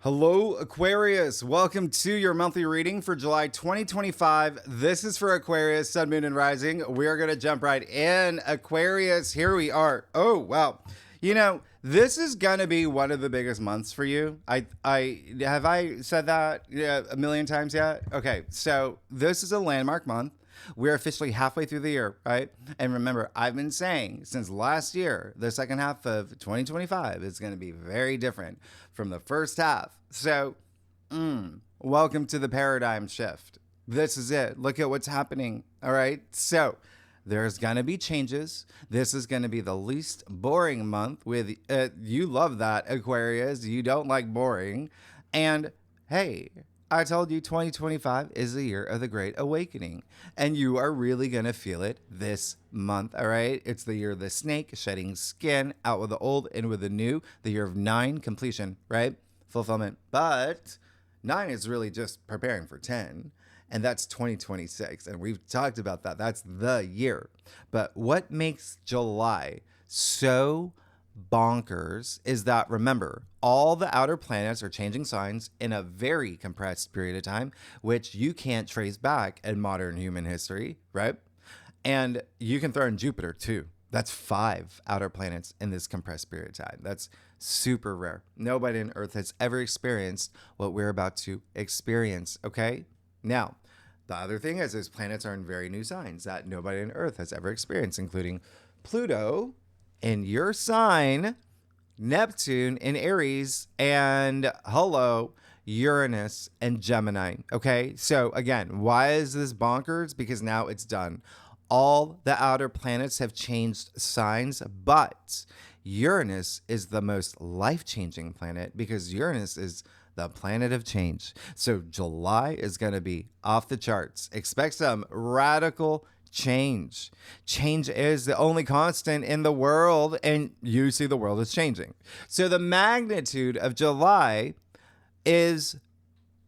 Hello, Aquarius. Welcome to your monthly reading for July 2025. This is for Aquarius, Sun, Moon, and Rising. We are going to jump right in. Aquarius, here we are. Oh, wow. You know, this is going to be one of the biggest months for you. Have I said that a million times yet? Okay, so this is a landmark month. We're officially halfway through the year, right? And remember, I've been saying since last year, the second half of 2025 is going to be very different from the first half. So, welcome to the paradigm shift. This is it. Look at what's happening. All right. So, there's going to be changes. This is going to be the least boring month with, you love that, Aquarius. You don't like boring. And hey, I told you 2025 is the year of the Great Awakening, and you are really going to feel it this month, all right? It's the year of the snake, shedding skin, out with the old, in with the new, the year of 9, completion, right? Fulfillment. But 9 is really just preparing for 10, and that's 2026, and we've talked about that. That's the year. But what makes July so bonkers is that, remember, all the outer planets are changing signs in a very compressed period of time, which you can't trace back in modern human history, right? And you can throw in Jupiter too. That's 5 outer planets in this compressed period of time. That's super rare. Nobody on Earth has ever experienced what we're about to experience, okay? Now, the other thing is those planets are in very new signs that nobody on Earth has ever experienced, including Pluto in your sign, Neptune in Aries, and Uranus and Gemini. Okay, so again, why is this bonkers? Because now it's done. All the outer planets have changed signs, but Uranus is the most life-changing planet because Uranus is the planet of change. So July is going to be off the charts. Expect some radical change. Change is the only constant in the world, and you see the world is changing. So the magnitude of July is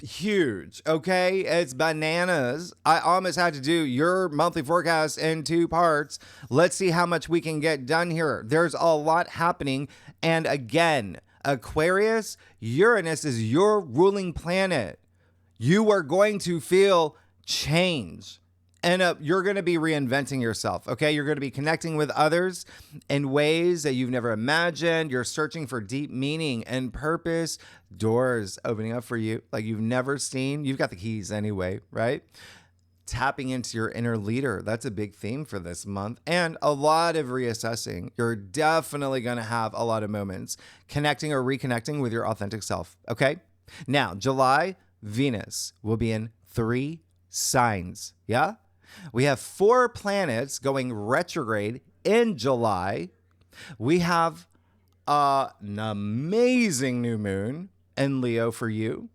huge, okay? It's bananas. I almost had to do your monthly forecast in 2 parts. Let's see how much we can get done here. There's a lot happening, and again, Aquarius, Uranus is your ruling planet. You are going to feel change. And you're going to be reinventing yourself, okay? You're going to be connecting with others in ways that you've never imagined. You're searching for deep meaning and purpose. Doors opening up for you like you've never seen. You've got the keys anyway, right? Tapping into your inner leader. That's a big theme for this month. And a lot of reassessing. You're definitely going to have a lot of moments connecting or reconnecting with your authentic self, okay? Now, July, Venus will be in 3 signs, yeah? We have 4 planets going retrograde in July. We have an amazing new moon in Leo for you,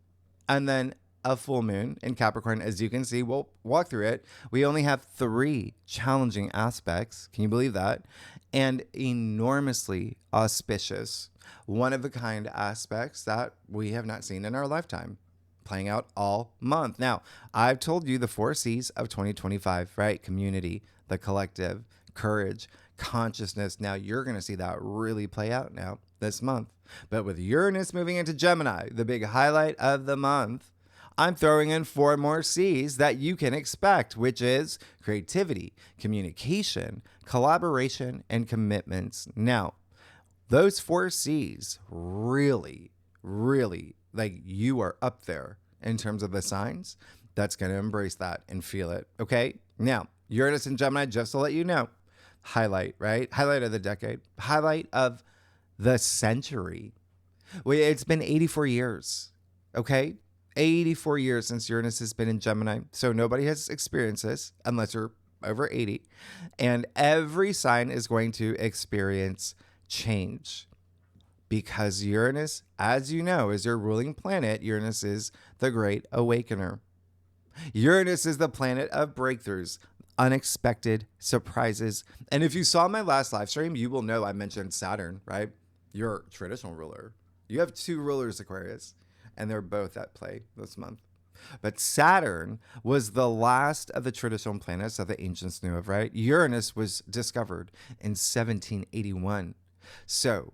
and then a full moon in Capricorn. As you can see, we'll walk through it. We only have 3 challenging aspects. Can you believe that? And enormously auspicious, one-of-a-kind aspects that we have not seen in our lifetime, playing out all month. Now, I've told you the 4 C's of 2025, right? Community, the collective, courage, consciousness. Now you're going to see that really play out now this month. But with Uranus moving into Gemini, the big highlight of the month, I'm throwing in 4 more C's that you can expect, which is creativity, communication, collaboration, and commitments. Now, those 4 C's really, like, you are up there in terms of the signs that's going to embrace that and feel it. Okay. Now, Uranus and Gemini, just to let you know, highlight, right? Highlight of the decade, highlight of the century. Well, it's been 84 years. Okay. 84 years since Uranus has been in Gemini. So nobody has experienced this unless you're over 80. And every sign is going to experience change. Because Uranus, as you know, is your ruling planet. Uranus is the Great Awakener. Uranus is the planet of breakthroughs, unexpected surprises. And if you saw my last live stream, you will know I mentioned Saturn, right? Your traditional ruler. You have 2 rulers, Aquarius, and they're both at play this month. But Saturn was the last of the traditional planets that the ancients knew of, right? Uranus was discovered in 1781. So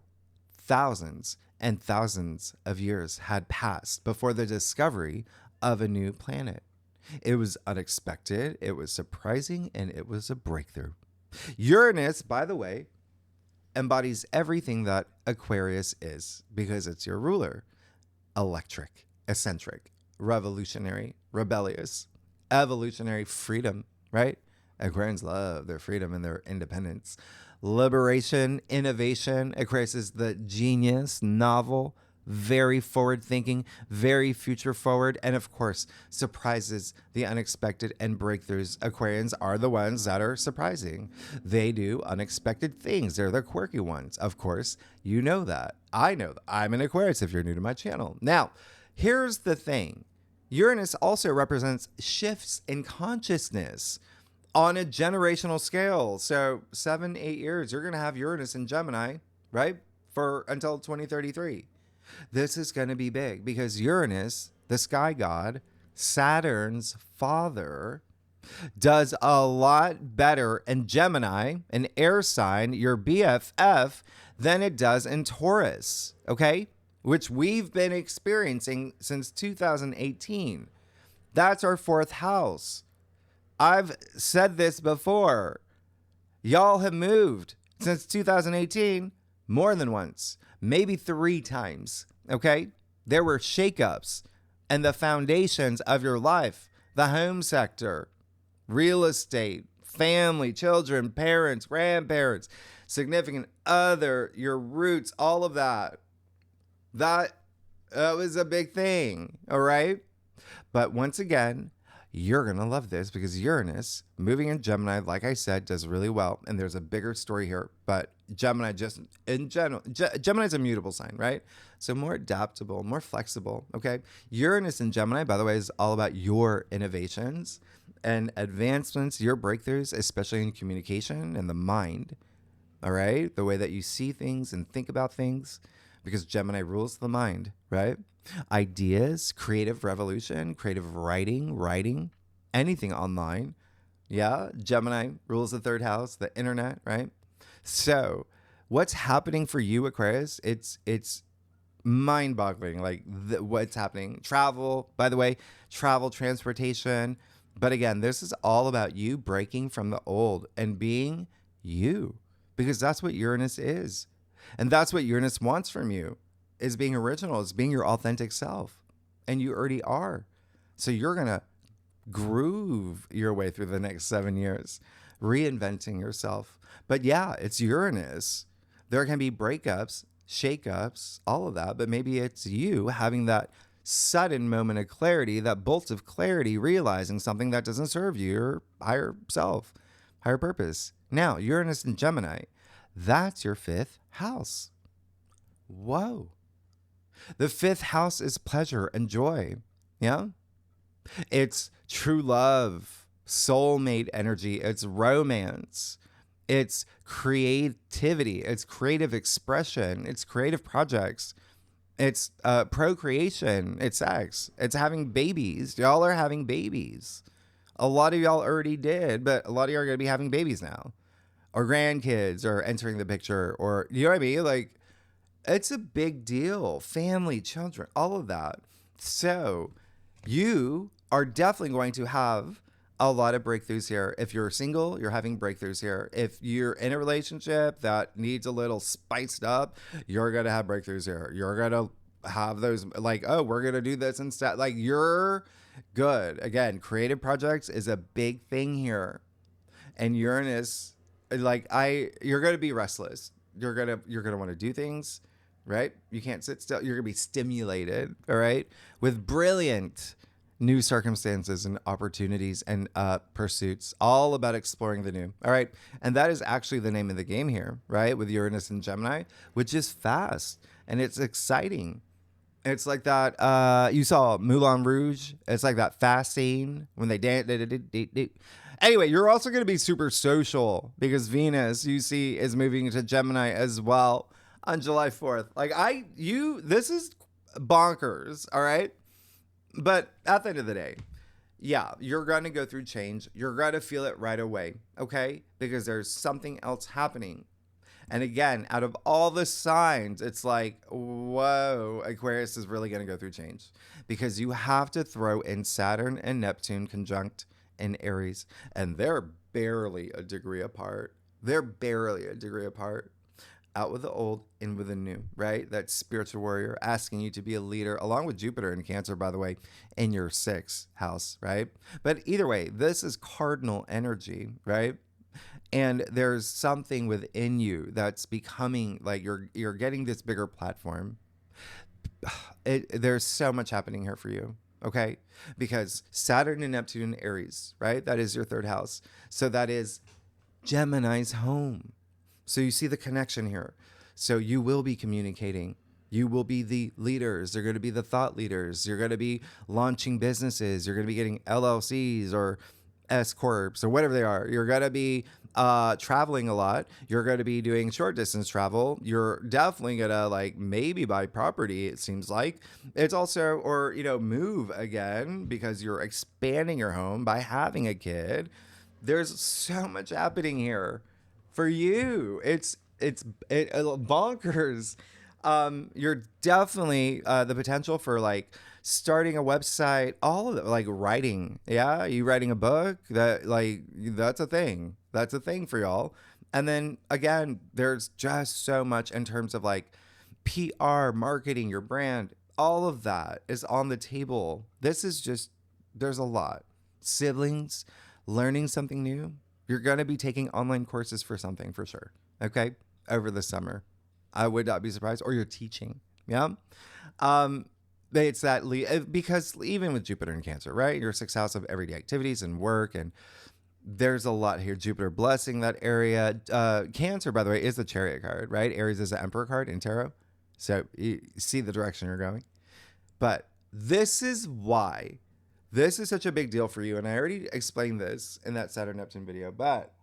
thousands and thousands of years had passed before the discovery of a new planet. It was unexpected, it was surprising, and it was a breakthrough. Uranus, by the way, embodies everything that Aquarius is because it's your ruler. Electric, eccentric, revolutionary, rebellious, evolutionary, freedom, right? Aquarians love their freedom and their independence. Liberation, innovation. Aquarius is the genius, novel, very forward thinking, very future forward, and of course, surprises, the unexpected, and breakthroughs. Aquarians are the ones that are surprising. They do unexpected things. They're the quirky ones. Of course, you know that. I know that. I'm an Aquarius if you're new to my channel. Now, here's the thing. Uranus also represents shifts in consciousness on a generational scale. So 7-8 years, you're going to have Uranus in Gemini, right? For until 2033. This is going to be big because Uranus, the sky god, Saturn's father, does a lot better in Gemini, an air sign, your BFF, than it does in Taurus, okay? Which we've been experiencing since 2018. That's our fourth house. I've said this before. Y'all have moved since 2018 more than once, maybe 3 times, okay? There were shakeups and the foundations of your life, the home sector, real estate, family, children, parents, grandparents, significant other, your roots, all of that. That was a big thing, all right? But once again, you're going to love this because Uranus, moving in Gemini, like I said, does really well. And there's a bigger story here. But Gemini, just in general, Gemini is a mutable sign, right? So more adaptable, more flexible, okay? Uranus in Gemini, by the way, is all about your innovations and advancements, your breakthroughs, especially in communication and the mind, all right? The way that you see things and think about things, because Gemini rules the mind, right? Ideas, creative revolution, creative writing, anything online. Yeah, Gemini rules the 3rd house, the internet, right? So what's happening for you, Aquarius? It's mind-boggling, like what's happening. Travel, by the way, travel, transportation. But again, this is all about you breaking from the old and being you, because that's what Uranus is. And that's what Uranus wants from you, is being original, is being your authentic self. And you already are. So you're going to groove your way through the next 7 years, reinventing yourself. But yeah, it's Uranus. There can be breakups, shakeups, all of that. But maybe it's you having that sudden moment of clarity, that bolt of clarity, realizing something that doesn't serve you, your higher self, higher purpose. Now, Uranus in Gemini, that's your 5th house. Whoa. The 5th house is pleasure and joy. Yeah. It's true love, soulmate energy. It's romance. It's creativity. It's creative expression. It's creative projects. It's procreation. It's sex. It's having babies. Y'all are having babies. A lot of y'all already did, but a lot of y'all are going to be having babies now. Or grandkids are entering the picture. Or, you know what I mean? Like, it's a big deal. Family, children, all of that. So you are definitely going to have a lot of breakthroughs here. If you're single, you're having breakthroughs here. If you're in a relationship that needs a little spiced up, you're going to have breakthroughs here. You're going to have those like, oh, we're going to do this instead. Like, you're good. Again, creative projects is a big thing here. And Uranus, like, you're going to be restless. You're going to want to do things, right? You can't sit still. You're going to be stimulated, all right, with brilliant new circumstances and opportunities and pursuits, all about exploring the new, all right? And that is actually the name of the game here, right, with Uranus and Gemini, which is fast, and it's exciting. It's like that, you saw Moulin Rouge. It's like that fast scene when they dance. Anyway, you're also going to be super social because Venus, you see, is moving into Gemini as well on July 4th. Like, this is bonkers, all right? But at the end of the day, yeah, you're going to go through change. You're going to feel it right away, okay? Because there's something else happening. And again, out of all the signs, it's like, whoa, Aquarius is really going to go through change because you have to throw in Saturn and Neptune conjunct in Aries, and they're barely a degree apart. They're barely a degree apart. Out with the old, in with the new, right? That spiritual warrior asking you to be a leader, along with Jupiter in Cancer, by the way, in your 6th house, right? But either way, this is cardinal energy, right? And there's something within you that's becoming like you're getting this bigger platform. There's so much happening here for you, okay? Because Saturn and Neptune in Aries, right? That is your 3rd house. So that is Gemini's home. So you see the connection here. So you will be communicating. You will be the leaders. They're going to be the thought leaders. You're going to be launching businesses. You're going to be getting LLCs or S corps or whatever they are. You're going to be traveling a lot. You're going to be doing short distance travel. You're definitely going to like maybe buy property. It seems like it's also, or, you know, move again because you're expanding your home by having a kid. There's so much happening here for you. It's bonkers. You're definitely the potential for like starting a website, all of it, like writing. Yeah, you writing a book, that like that's a thing. That's a thing for y'all. And then again, there's just so much in terms of like PR, marketing, your brand, all of that is on the table. This is just, there's a lot. Siblings, learning something new. You're going to be taking online courses for something for sure. Okay. Over the summer. I would not be surprised. Or you're teaching. Yeah. It's that because even with Jupiter in Cancer, right? Your 6th house of everyday activities and work, and there's a lot here. Jupiter blessing that area. Cancer, by the way, is the Chariot card, right? Aries is the Emperor card in tarot. So you see the direction you're going. But this is why this is such a big deal for you. And I already explained this in that Saturn Neptune video, but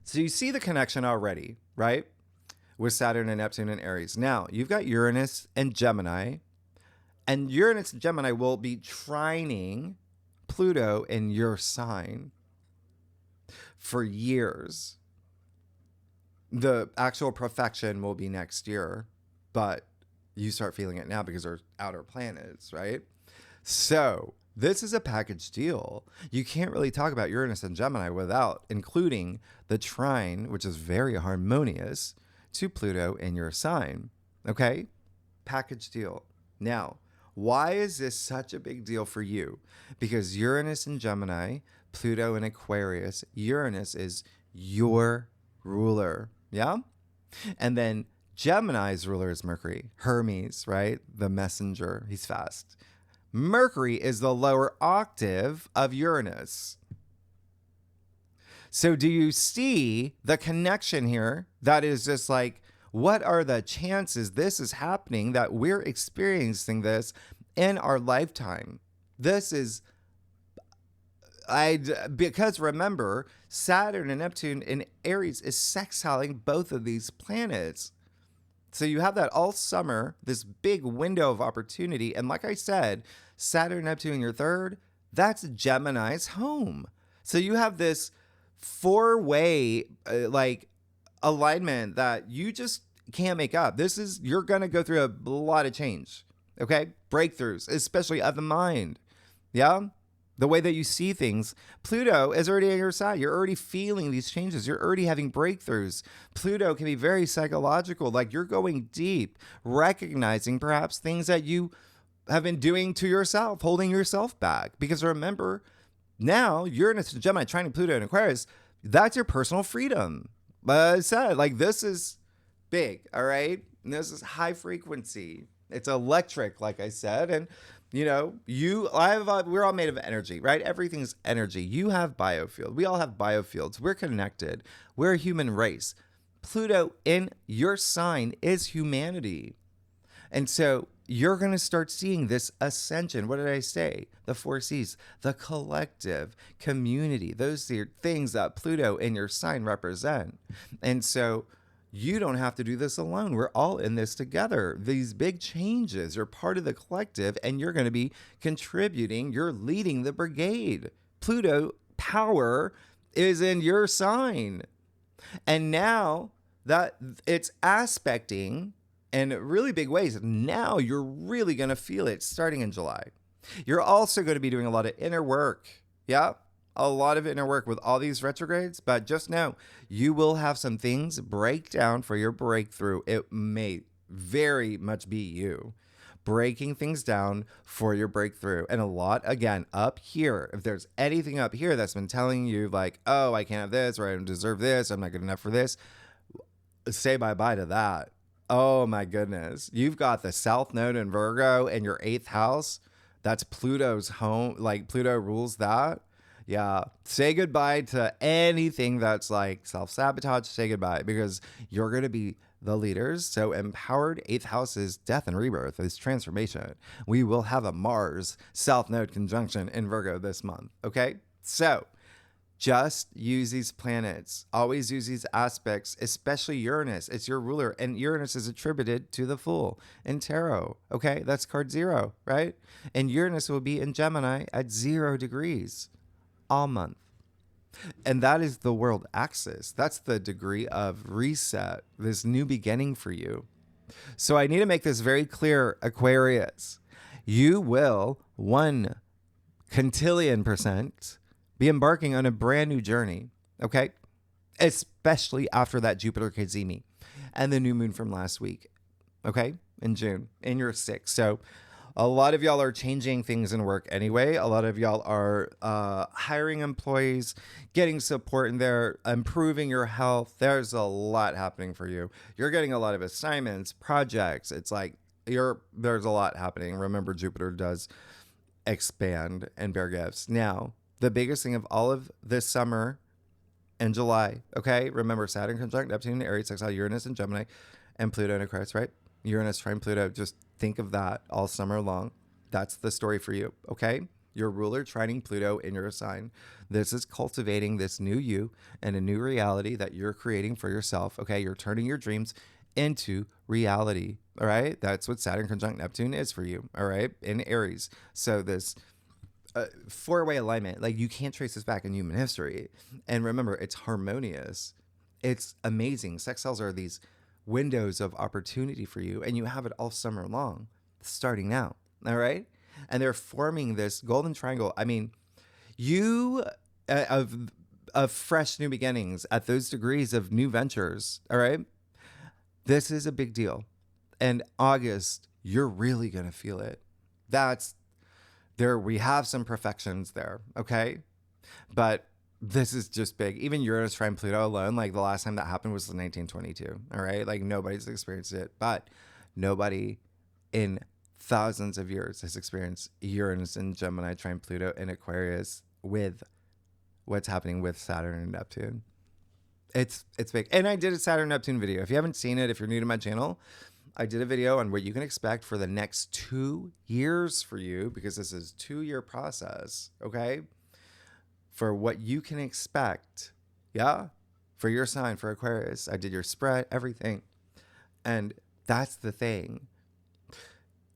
so you see the connection already, right? With Saturn and Neptune and Aries. Now, you've got Uranus and Gemini, and Uranus and Gemini will be trining Pluto in your sign for years. The actual perfection will be next year, but you start feeling it now because they're outer planets, right? So this is a package deal. You can't really talk about Uranus and Gemini without including the trine, which is very harmonious, to Pluto in your sign. Okay? Package deal. Now, why is this such a big deal for you? Because Uranus in Gemini, Pluto in Aquarius, Uranus is your ruler. Yeah? And then Gemini's ruler is Mercury. Hermes, right? The messenger. He's fast. Mercury is the lower octave of Uranus. So do you see the connection here? That is just like, what are the chances this is happening, that we're experiencing this in our lifetime? This is, because remember, Saturn and Neptune in Aries is sextiling both of these planets. So you have that all summer, this big window of opportunity. And like I said, Saturn, Neptune in your 3rd, that's Gemini's home. So you have this 4-way like alignment that you just can't make up. This is, you're going to go through a lot of change. Okay. Breakthroughs, especially of the mind. Yeah. The way that you see things. Pluto is already on your side. You're already feeling these changes. You're already having breakthroughs. Pluto can be very psychological. Like you're going deep, recognizing perhaps things that you have been doing to yourself, holding yourself back. Because remember, now Uranus and Gemini trining Pluto and Aquarius, that's your personal freedom. But I said, like, this is big, all right? And this is high frequency. It's electric, like I said. And, you know, we're all made of energy, right? Everything's energy. You have biofield. We all have biofields. We're connected. We're a human race. Pluto in your sign is humanity. And so you're going to start seeing this ascension. What did I say? The 4 C's, the collective, community. Those are things that Pluto in your sign represent. And so you don't have to do this alone. We're all in this together. These big changes, you're part of the collective, and you're going to be contributing. You're leading the brigade. Pluto power is in your sign. And now that it's aspecting in really big ways, now you're really going to feel it starting in July. You're also going to be doing a lot of inner work. Yeah. A lot of inner work with all these retrogrades, but just know you will have some things break down for your breakthrough. It may very much be you breaking things down for your breakthrough. And a lot, again, up here, if there's anything up here that's been telling you like, oh, I can't have this, or I don't deserve this, I'm not good enough for this, say bye-bye to that. Oh my goodness. You've got the South Node in Virgo in your 8th house. That's Pluto's home. Like Pluto rules that. Yeah. Say goodbye to anything that's like self-sabotage. Say goodbye, because you're going to be the leaders. So empowered 8th house is death and rebirth, is transformation. We will have a Mars South Node conjunction in Virgo this month. Okay. So just use these planets. Always use these aspects, especially Uranus. It's your ruler, and Uranus is attributed to the Fool in tarot. Okay, that's card 0, right? And Uranus will be in Gemini at 0 degrees all month. And that is the world axis. That's the degree of reset, this new beginning for you. So I need to make this very clear, Aquarius. You will 1 quintillion% be embarking on a brand new journey, okay? Especially after that Jupiter Kazemi and the new moon from last week, okay? In June, in your 6th. So a lot of y'all are changing things in work anyway. A lot of y'all are hiring employees, getting support in there, improving your health. There's a lot happening for you. You're getting a lot of assignments, projects. It's like there's a lot happening. Remember, Jupiter does expand and bear gifts. Now, the biggest thing of all of this summer and July, okay? Remember, Saturn conjunct Neptune, Aries, sextile Uranus, and Gemini, and Pluto in Aquarius, right? Uranus trine Pluto. Just think of that all summer long. That's the story for you, okay? Your ruler trining Pluto in your sign. This is cultivating this new you and a new reality that you're creating for yourself, okay? You're turning your dreams into reality, all right? That's what Saturn conjunct Neptune is for you, all right? In Aries. So this 4-way alignment, like you can't trace this back in human history. And remember, it's harmonious. It's amazing. Sextiles are these windows of opportunity for you, and you have it all summer long, starting now. All right. And they're forming this golden triangle. I mean, you of fresh new beginnings at those degrees of new ventures. All right. This is a big deal. And August, you're really going to feel it. That's there. We have some perfections there. Okay. But this is just big. Even Uranus trine Pluto alone, like the last time that happened was in 1922. All right. Like nobody's experienced it, but nobody in thousands of years has experienced Uranus and Gemini trine Pluto in Aquarius with what's happening with Saturn and Neptune. It's big. And I did a Saturn Neptune video. If you haven't seen it, if you're new to my channel, I did a video on what you can expect for the next 2 years for you, because this is a 2-year process. Okay. For what you can expect. Yeah. For your sign, for Aquarius. I did your spread, everything. And that's the thing.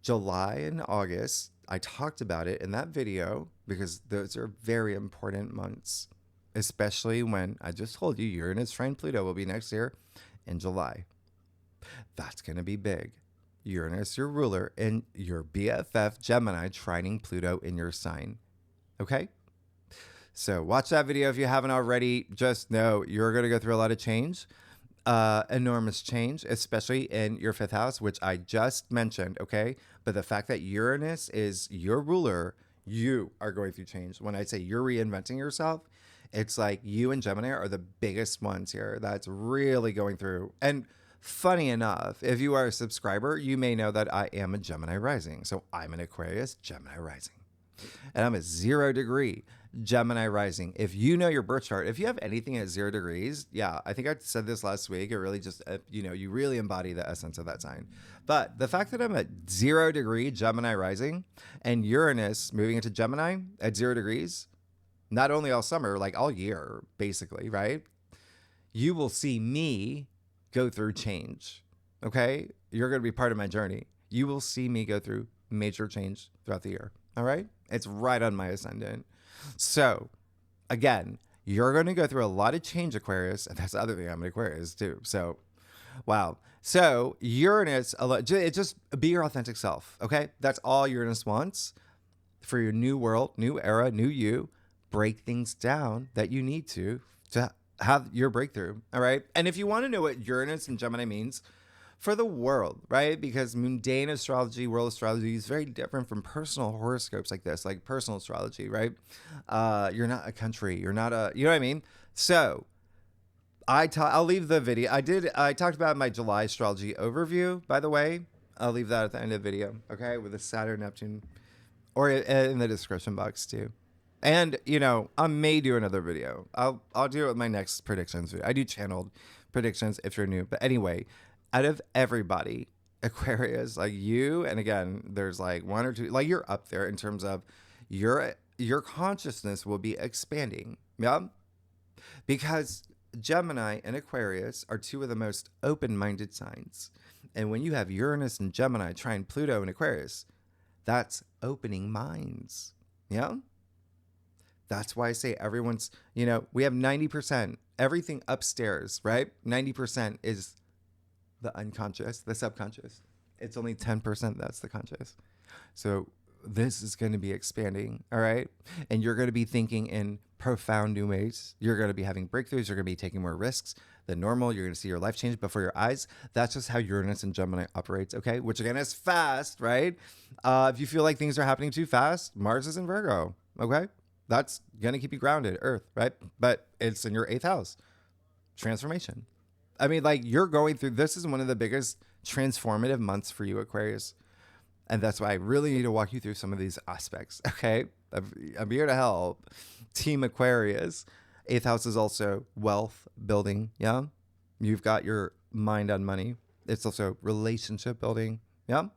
July and August, I talked about it in that video because those are very important months, especially when I just told you Uranus trine Pluto will be next year in July. That's going to be big. Uranus, your ruler, and your BFF Gemini trining Pluto in your sign. Okay? So watch that video if you haven't already. Just know you're going to go through a lot of change. Enormous change, especially in your 5th house, which I just mentioned, okay? But the fact that Uranus is your ruler, you are going through change. When I say you're reinventing yourself, it's like you and Gemini are the biggest ones here that's really going through. And funny enough, if you are a subscriber, you may know that I am a Gemini rising. So I'm an Aquarius Gemini rising. And I'm a 0 degree Gemini rising. If you know your birth chart, if you have anything at 0 degrees, yeah, I think I said this last week. It really just, you really embody the essence of that sign. But the fact that I'm at 0 degree Gemini rising and Uranus moving into Gemini at 0 degrees, not only all summer, like all year, basically, right? You will see me go through change. Okay. You're going to be part of my journey. You will see me go through major change throughout the year. All right. It's right on my ascendant. So again, You're going to go through a lot of change, Aquarius. And that's the other thing. I'm an Aquarius too. So, wow. So Uranus, just be your authentic self. Okay. That's all Uranus wants for your new world, new era, new you. Break things down that you need to have your breakthrough. All right. And if you want to know what Uranus and Gemini means for the world, right? Because mundane astrology, world astrology is very different from personal horoscopes like this, like personal astrology, right? You're not a country. You're not you know what I mean? So I'll leave the video. I talked about my July astrology overview, by the way. I'll leave that at the end of the video, okay? With the Saturn, Neptune, or in the description box too. And, I may do another video. I'll do it with my next predictions video. I do channeled predictions if you're new. But anyway, out of everybody, Aquarius, like you, and again, there's like one or two, like you're up there in terms of your consciousness will be expanding. Yeah. Because Gemini and Aquarius are two of the most open-minded signs. And when you have Uranus and Gemini trine Pluto and Aquarius, that's opening minds. Yeah. That's why I say everyone's, we have 90%, everything upstairs, right? 90% is the unconscious, the subconscious. It's only 10% that's the conscious. So this is going to be expanding, all right? And you're going to be thinking in profound new ways. You're going to be having breakthroughs. You're going to be taking more risks than normal. You're going to see your life change before your eyes. That's just how Uranus and Gemini operates, okay? Which again is fast, right? If you feel like things are happening too fast, Mars is in Virgo, okay? That's going to keep you grounded, Earth, right? But it's in your 8th house. Transformation. I mean, like you're going through, this is one of the biggest transformative months for you, Aquarius. And that's why I really need to walk you through some of these aspects, okay? I'm here to help. Team Aquarius. 8th house is also wealth building, yeah? You've got your mind on money. It's also relationship building, yeah?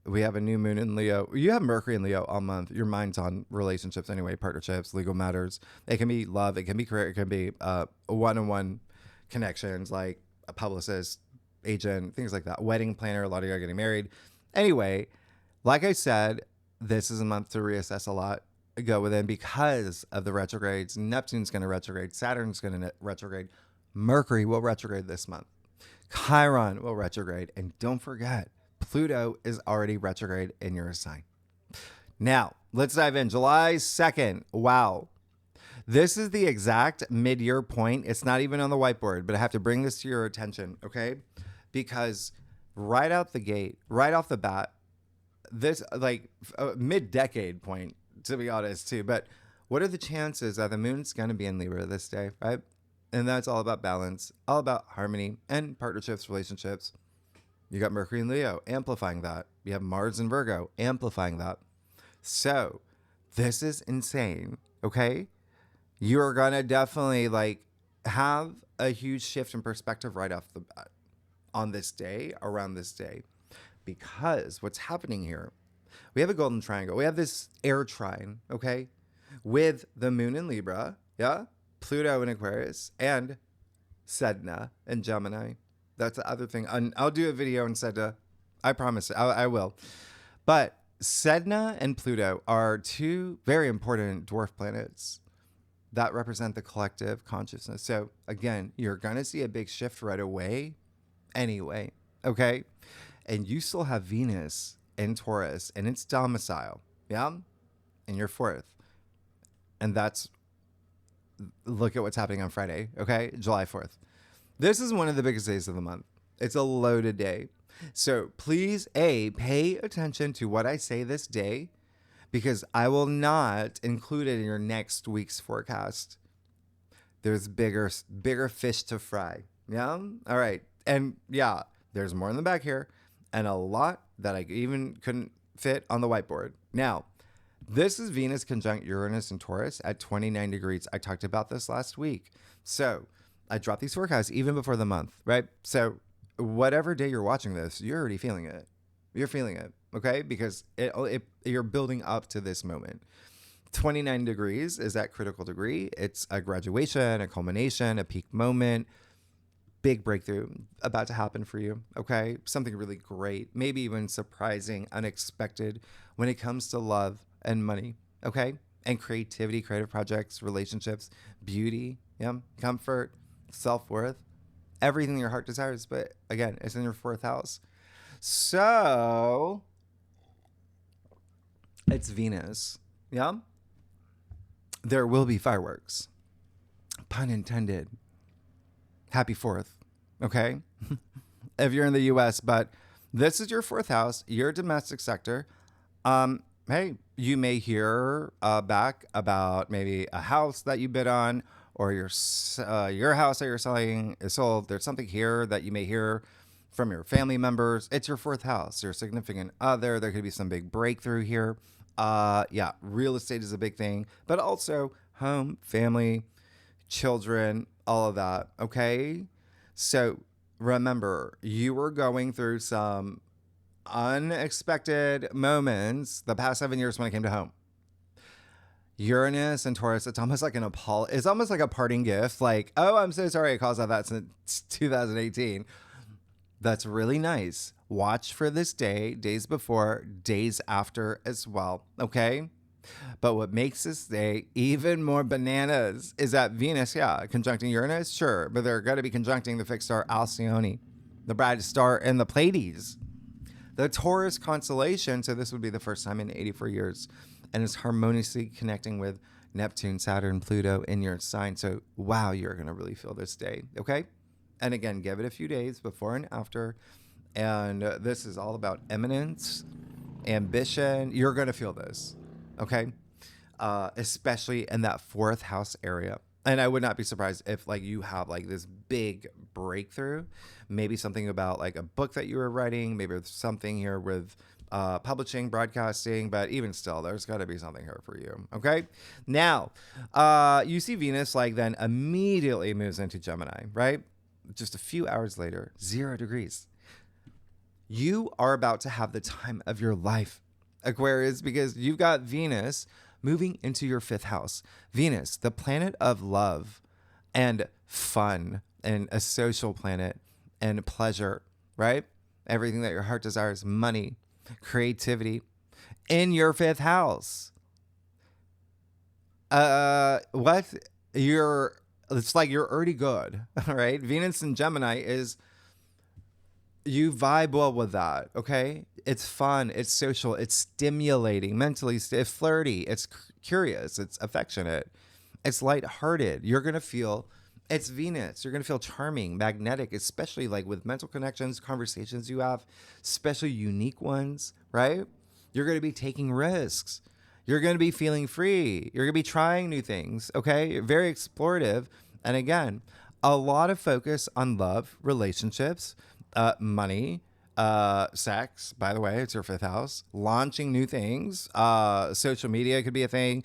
We have a new moon in Leo. You have Mercury in Leo all month. Your mind's on relationships anyway, partnerships, legal matters. It can be love. It can be career. It can be one-on-one connections like a publicist, agent, things like that. Wedding planner. A lot of you are getting married. Anyway, like I said, this is a month to reassess a lot. Go within because of the retrogrades. Neptune's going to retrograde. Saturn's going to retrograde. Mercury will retrograde this month. Chiron will retrograde. And don't forget, Pluto is already retrograde in your sign. Now, let's dive in. July 2nd. Wow. This is the exact mid-year point. It's not even on the whiteboard, but I have to bring this to your attention, okay? Because right out the gate, right off the bat, this like a mid-decade point, to be honest, too. But what are the chances that the moon's going to be in Libra this day, right? And that's all about balance, all about harmony and partnerships, relationships. You got Mercury and Leo amplifying that. You have Mars and Virgo amplifying that. So this is insane, okay? You're going to definitely like have a huge shift in perspective right off the bat on this day, around this day. Because what's happening here, we have a golden triangle. We have this air trine, okay? With the moon in Libra, yeah? Pluto in Aquarius, and Sedna in Gemini. That's the other thing. I'll do a video on Sedna. I promise. I will. But Sedna and Pluto are two very important dwarf planets that represent the collective consciousness. So again, you're going to see a big shift right away anyway. Okay. And you still have Venus in Taurus in its domicile. Yeah. In your 4th. And look at what's happening on Friday. Okay. July 4th. This is one of the biggest days of the month. It's a loaded day. So please, pay attention to what I say this day, because I will not include it in your next week's forecast. There's bigger fish to fry. Yeah? All right. And yeah, there's more in the back here and a lot that I even couldn't fit on the whiteboard. Now, this is Venus conjunct Uranus and Taurus at 29 degrees. I talked about this last week. So I dropped these forecasts even before the month, right? So whatever day you're watching this, you're already feeling it. You're feeling it, okay? Because you're building up to this moment. 29 degrees is that critical degree. It's a graduation, a culmination, a peak moment, big breakthrough about to happen for you, okay? Something really great, maybe even surprising, unexpected when it comes to love and money, okay? and creativity, creative projects, relationships, beauty, yeah, comfort, self-worth, everything your heart desires. But again, it's in your 4th house. So it's Venus. Yeah. There will be fireworks. Pun intended. Happy 4th. Okay. If you're in the US, but this is your 4th house, your domestic sector. Hey, you may hear back about maybe a house that you bid on, or your house that you're selling is sold. There's something here that you may hear from your family members. It's your 4th house, your significant other. There could be some big breakthrough here. Yeah, real estate is a big thing, but also home, family, children, all of that. Okay. So remember, you were going through some unexpected moments the past 7 years when it came to home. Uranus and Taurus, it's almost like it's almost like a parting gift. Like, oh, I'm so sorry I caused all that since 2018. That's really nice. Watch for this day, days before, days after as well. Okay. But what makes this day even more bananas is that Venus, yeah, conjuncting Uranus, sure, but they're going to be conjuncting the fixed star Alcyone, the brightest star in the Pleiades, the Taurus constellation. So this would be the first time in 84 years, and it's harmoniously connecting with Neptune, Saturn, Pluto in your sign. So wow, you're going to really feel this day. Okay. And again, give it a few days before and after. And this is all about eminence, ambition. You're going to feel this. Okay. Especially in that 4th house area. And I would not be surprised if like you have like this big breakthrough, maybe something about like a book that you were writing, maybe something here with publishing, broadcasting, but even still, there's got to be something here for you. Okay. Now, you see Venus like then immediately moves into Gemini, right? Just a few hours later, 0 degrees. You are about to have the time of your life, Aquarius, because you've got Venus moving into your 5th house. Venus, the planet of love and fun and a social planet and pleasure, right? Everything that your heart desires, money, creativity, in your 5th house. It's like you're already good, all right? Venus in Gemini is, you vibe well with that, okay? It's fun, it's social, it's stimulating, mentally, it's flirty, it's curious, it's affectionate, it's lighthearted. You're going to feel, it's Venus. You're going to feel charming, magnetic, especially like with mental connections, conversations you have, especially unique ones, right? You're going to be taking risks. You're going to be feeling free. You're going to be trying new things, okay? Very explorative. And again, a lot of focus on love, relationships, money, sex, by the way, it's your 5th house, launching new things, social media could be a thing,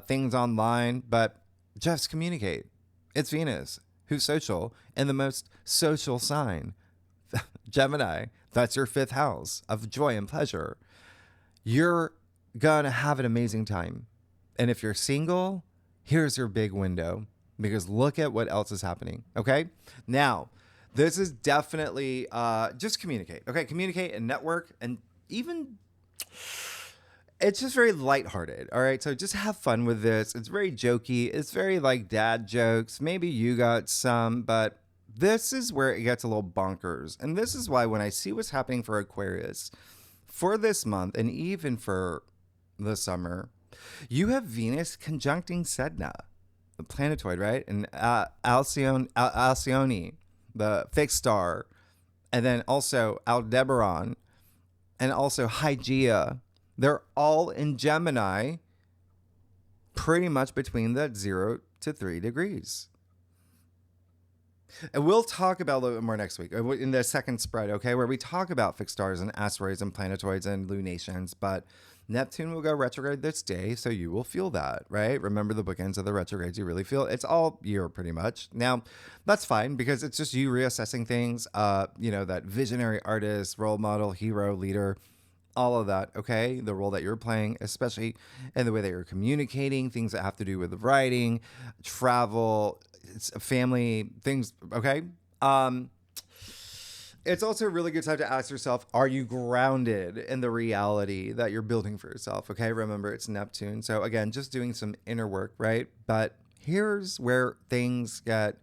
things online, but just communicate. It's Venus, who's social, and the most social sign, Gemini. That's your 5th house of joy and pleasure. You're gonna have an amazing time. And if you're single, here's your big window, because look at what else is happening. Okay. Now, this is definitely just communicate. Okay. Communicate and network, and even it's just very lighthearted. All right. So just have fun with this. It's very jokey. It's very like dad jokes. Maybe you got some, but this is where it gets a little bonkers. And this is why when I see what's happening for Aquarius for this month and even for the summer, you have Venus conjuncting Sedna, the planetoid, right? And Alcyone, the fixed star, and then also Aldebaran, and also Hygeia. They're all in Gemini, pretty much between the 0 to 3 degrees. And we'll talk about a little bit more next week in the second spread, okay, where we talk about fixed stars and asteroids and planetoids and lunations. But Neptune will go retrograde this day, so you will feel that, right? Remember the bookends of the retrogrades you really feel. It's all year pretty much. Now, that's fine because it's just you reassessing things, that visionary artist, role model, hero, leader, all of that, okay? The role that you're playing, especially in the way that you're communicating, things that have to do with writing, travel, family, things, okay? It's also a really good time to ask yourself, are you grounded in the reality that you're building for yourself? Okay, remember it's Neptune. So again, just doing some inner work, right? But here's where things get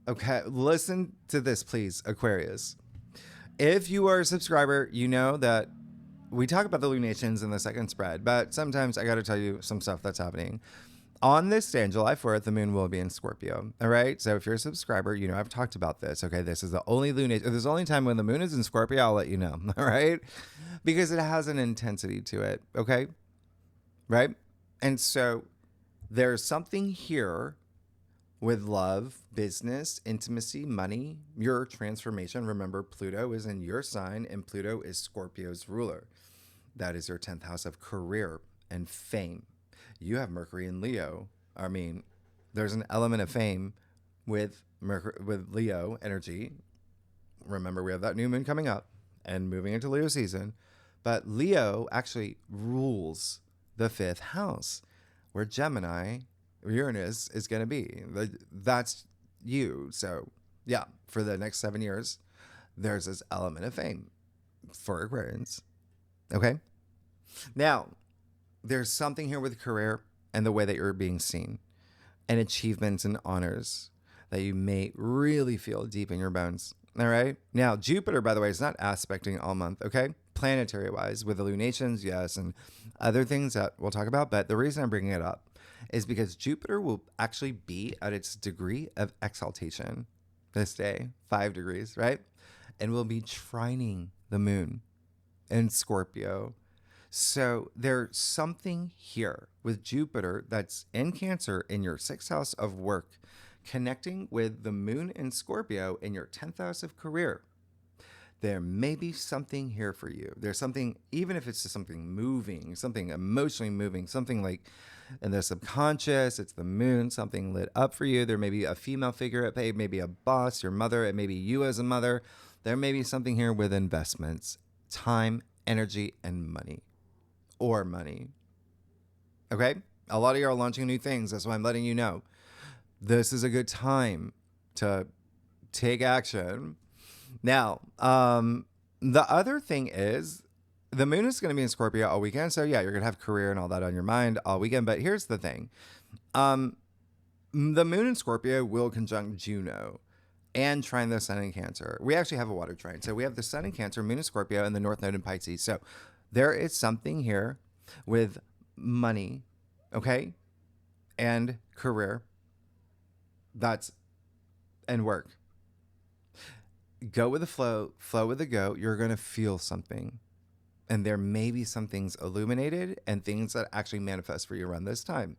okay. Listen to this, please, Aquarius. If you are a subscriber, you know that we talk about the lunations in the second spread, but sometimes I got to tell you some stuff that's happening. On this day, on July 4th, the moon will be in Scorpio. All right. So if you're a subscriber, you know I've talked about this. Okay. This is the only lunation. There's the only time when the moon is in Scorpio, I'll let you know. All right. Because it has an intensity to it. Okay. Right. And so there's something here with love, business, intimacy, money, your transformation. Remember, Pluto is in your sign and Pluto is Scorpio's ruler. That is your 10th house of career and fame. You have Mercury in Leo. I mean, there's an element of fame with Mercury, with Leo energy. Remember, we have that new moon coming up and moving into Leo season. But Leo actually rules the 5th house, where Gemini, Uranus, is going to be. That's you. So, yeah, for the next 7 years, there's this element of fame for Aquarians. Okay? Now, there's something here with career and the way that you're being seen and achievements and honors that you may really feel deep in your bones. All right. Now, Jupiter, by the way, is not aspecting all month. Okay. Planetary wise with the lunations, yes, and other things that we'll talk about. But the reason I'm bringing it up is because Jupiter will actually be at its degree of exaltation this day, 5 degrees, right? And will be trining the moon in Scorpio. So there's something here with Jupiter that's in Cancer in your 6th house of work, connecting with the moon in Scorpio in your 10th house of career. There may be something here for you. There's something, even if it's just something moving, something emotionally moving, something like in the subconscious, it's the moon, something lit up for you. There may be a female figure at play, maybe a boss, your mother, it may be you as a mother. There may be something here with investments, time, energy, and money. Or money. Okay? A lot of you are launching new things. That's why I'm letting you know. This is a good time to take action. Now, the other thing is the moon is going to be in Scorpio all weekend. So, yeah, you're going to have career and all that on your mind all weekend. But here's the thing. The moon in Scorpio will conjunct Juno and trine the sun in Cancer. We actually have a water trine. So we have the sun in Cancer, moon in Scorpio, and the north node in Pisces. So there is something here with money, okay, and career. That's and work. Go with the flow with the go. You're going to feel something. And there may be some things illuminated and things that actually manifest for you around this time.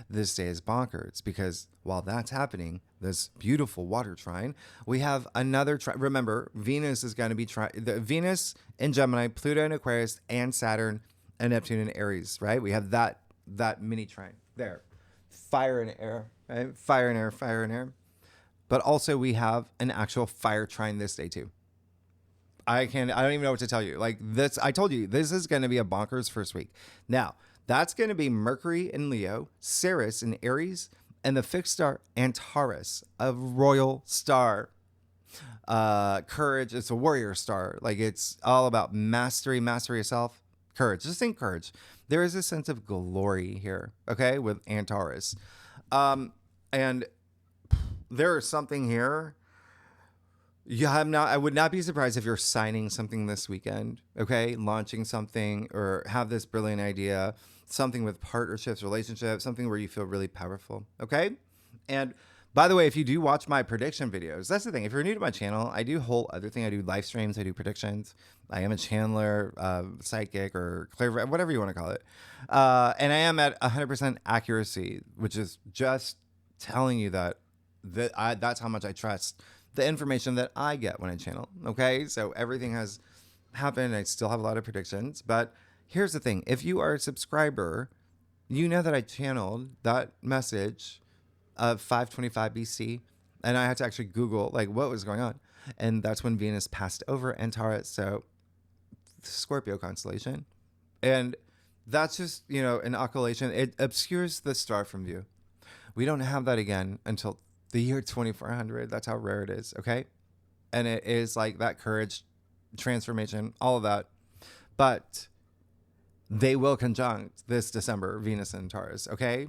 This day is bonkers because while that's happening, this beautiful water trine, we have another trine. Remember, Venus is going to be Venus in Gemini, Pluto in Aquarius, and Saturn and Neptune in Aries, right? We have that mini trine there. Fire and air, right? Fire and air, fire and air. But also we have an actual fire trine this day too. I don't even know what to tell you. Like this, I told you, this is going to be a bonkers first week. Now, that's going to be Mercury in Leo, Ceres in Aries, and the fixed star Antares, a royal star. Courage, it's a warrior star. Like it's all about mastery of self, courage. Just think courage. There is a sense of glory here, okay, with Antares. And there is something here. I would not be surprised if you're signing something this weekend, okay? Launching something or have this brilliant idea, something with partnerships, relationships, something where you feel really powerful, okay? And by the way, if you do watch my prediction videos, that's the thing. If you're new to my channel, I do whole other thing. I do live streams. I do predictions. I am a channeler, psychic, or clairvoyant, whatever you want to call it. And I am at 100% accuracy, which is just telling you that's how much I trust the information that I get when I channel. Okay. So everything has happened. I still have a lot of predictions, but here's the thing. If you are a subscriber, you know that I channeled that message of 525 BC and I had to actually Google like what was going on. And that's when Venus passed over Antares. So the Scorpio constellation. And that's just, an occultation. It obscures the star from view. We don't have that again until the year 2400. That's how rare it is. Okay. And it is like that courage, transformation, all of that. But they will conjunct this December, Venus and Taurus, okay?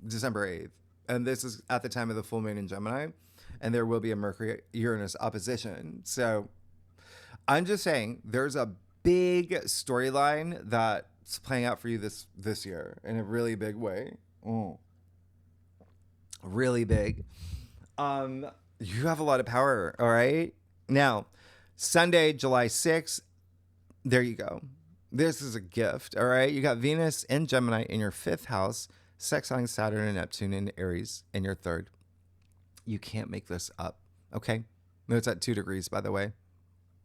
December 8th. And this is at the time of the full moon in Gemini. And there will be a Mercury-Uranus opposition. So I'm just saying there's a big storyline that's playing out for you this year in a really big way. Really big. You have a lot of power, all right? Now, Sunday, July 6th, there you go. This is a gift, all right? You got Venus in Gemini in your 5th house, sextiling Saturn and Neptune in Aries in your 3rd. You can't make this up, okay? No, it's at 2 degrees, by the way.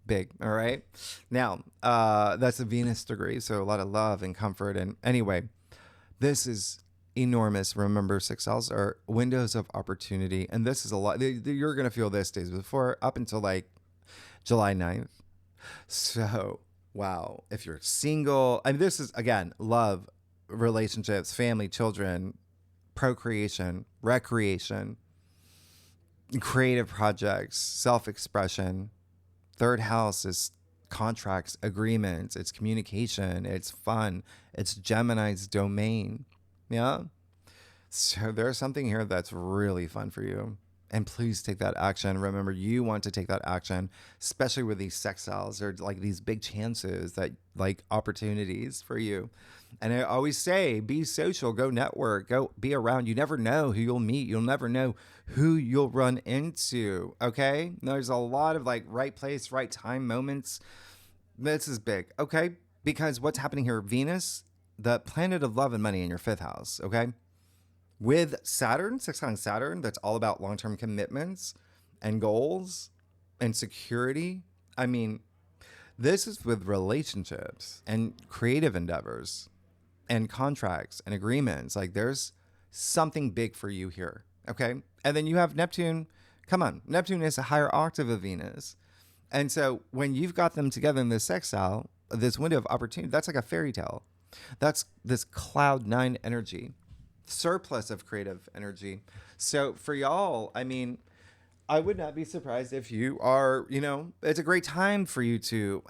Big, all right? Now, that's a Venus degree, so a lot of love and comfort. And anyway, this is enormous. Remember, sextiles are windows of opportunity, and this is a lot. You're going to feel this days before, up until like July 9th. So, wow. If you're single, and this is, again, love, relationships, family, children, procreation, recreation, creative projects, self-expression. 3rd house is contracts, agreements, it's communication, it's fun, it's Gemini's domain. Yeah. So there's something here that's really fun for you. And please take that action. Remember, you want to take that action, especially with these sextiles. They're like these big chances, that like opportunities for you. And I always say, be social, go network, go be around. You never know who you'll meet. You'll never know who you'll run into. Okay. There's a lot of like right place, right time moments. This is big. Okay. Because what's happening here, Venus, the planet of love and money in your 5th house. Okay. With Saturn, sextiling Saturn, that's all about long-term commitments and goals and security. I mean, this is with relationships and creative endeavors and contracts and agreements. Like there's something big for you here. Okay. And then you have Neptune. Come on. Neptune is a higher octave of Venus. And so when you've got them together in this sextile, this window of opportunity, that's like a fairy tale. That's this cloud 9 energy, surplus of creative energy. So for y'all, I mean, I would not be surprised if you are, it's a great time for you to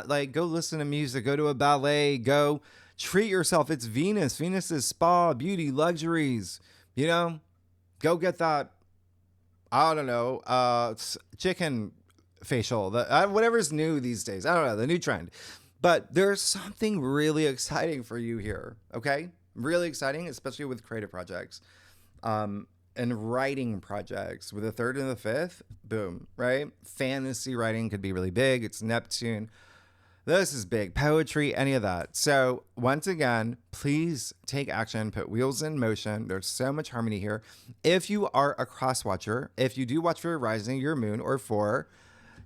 like go listen to music, go to a ballet, go treat yourself. It's Venus. Venus is spa, beauty, luxuries, go get that, I don't know, chicken facial, whatever's new these days. I don't know, the new trend. But there's something really exciting for you here, okay? Really exciting, especially with creative projects and writing projects. With the 3rd and the 5th, boom, right? Fantasy writing could be really big. It's Neptune. This is big. Poetry, any of that. So once again, please take action, put wheels in motion. There's so much harmony here. If you are a cross watcher, if you do watch for your rising, your moon, or for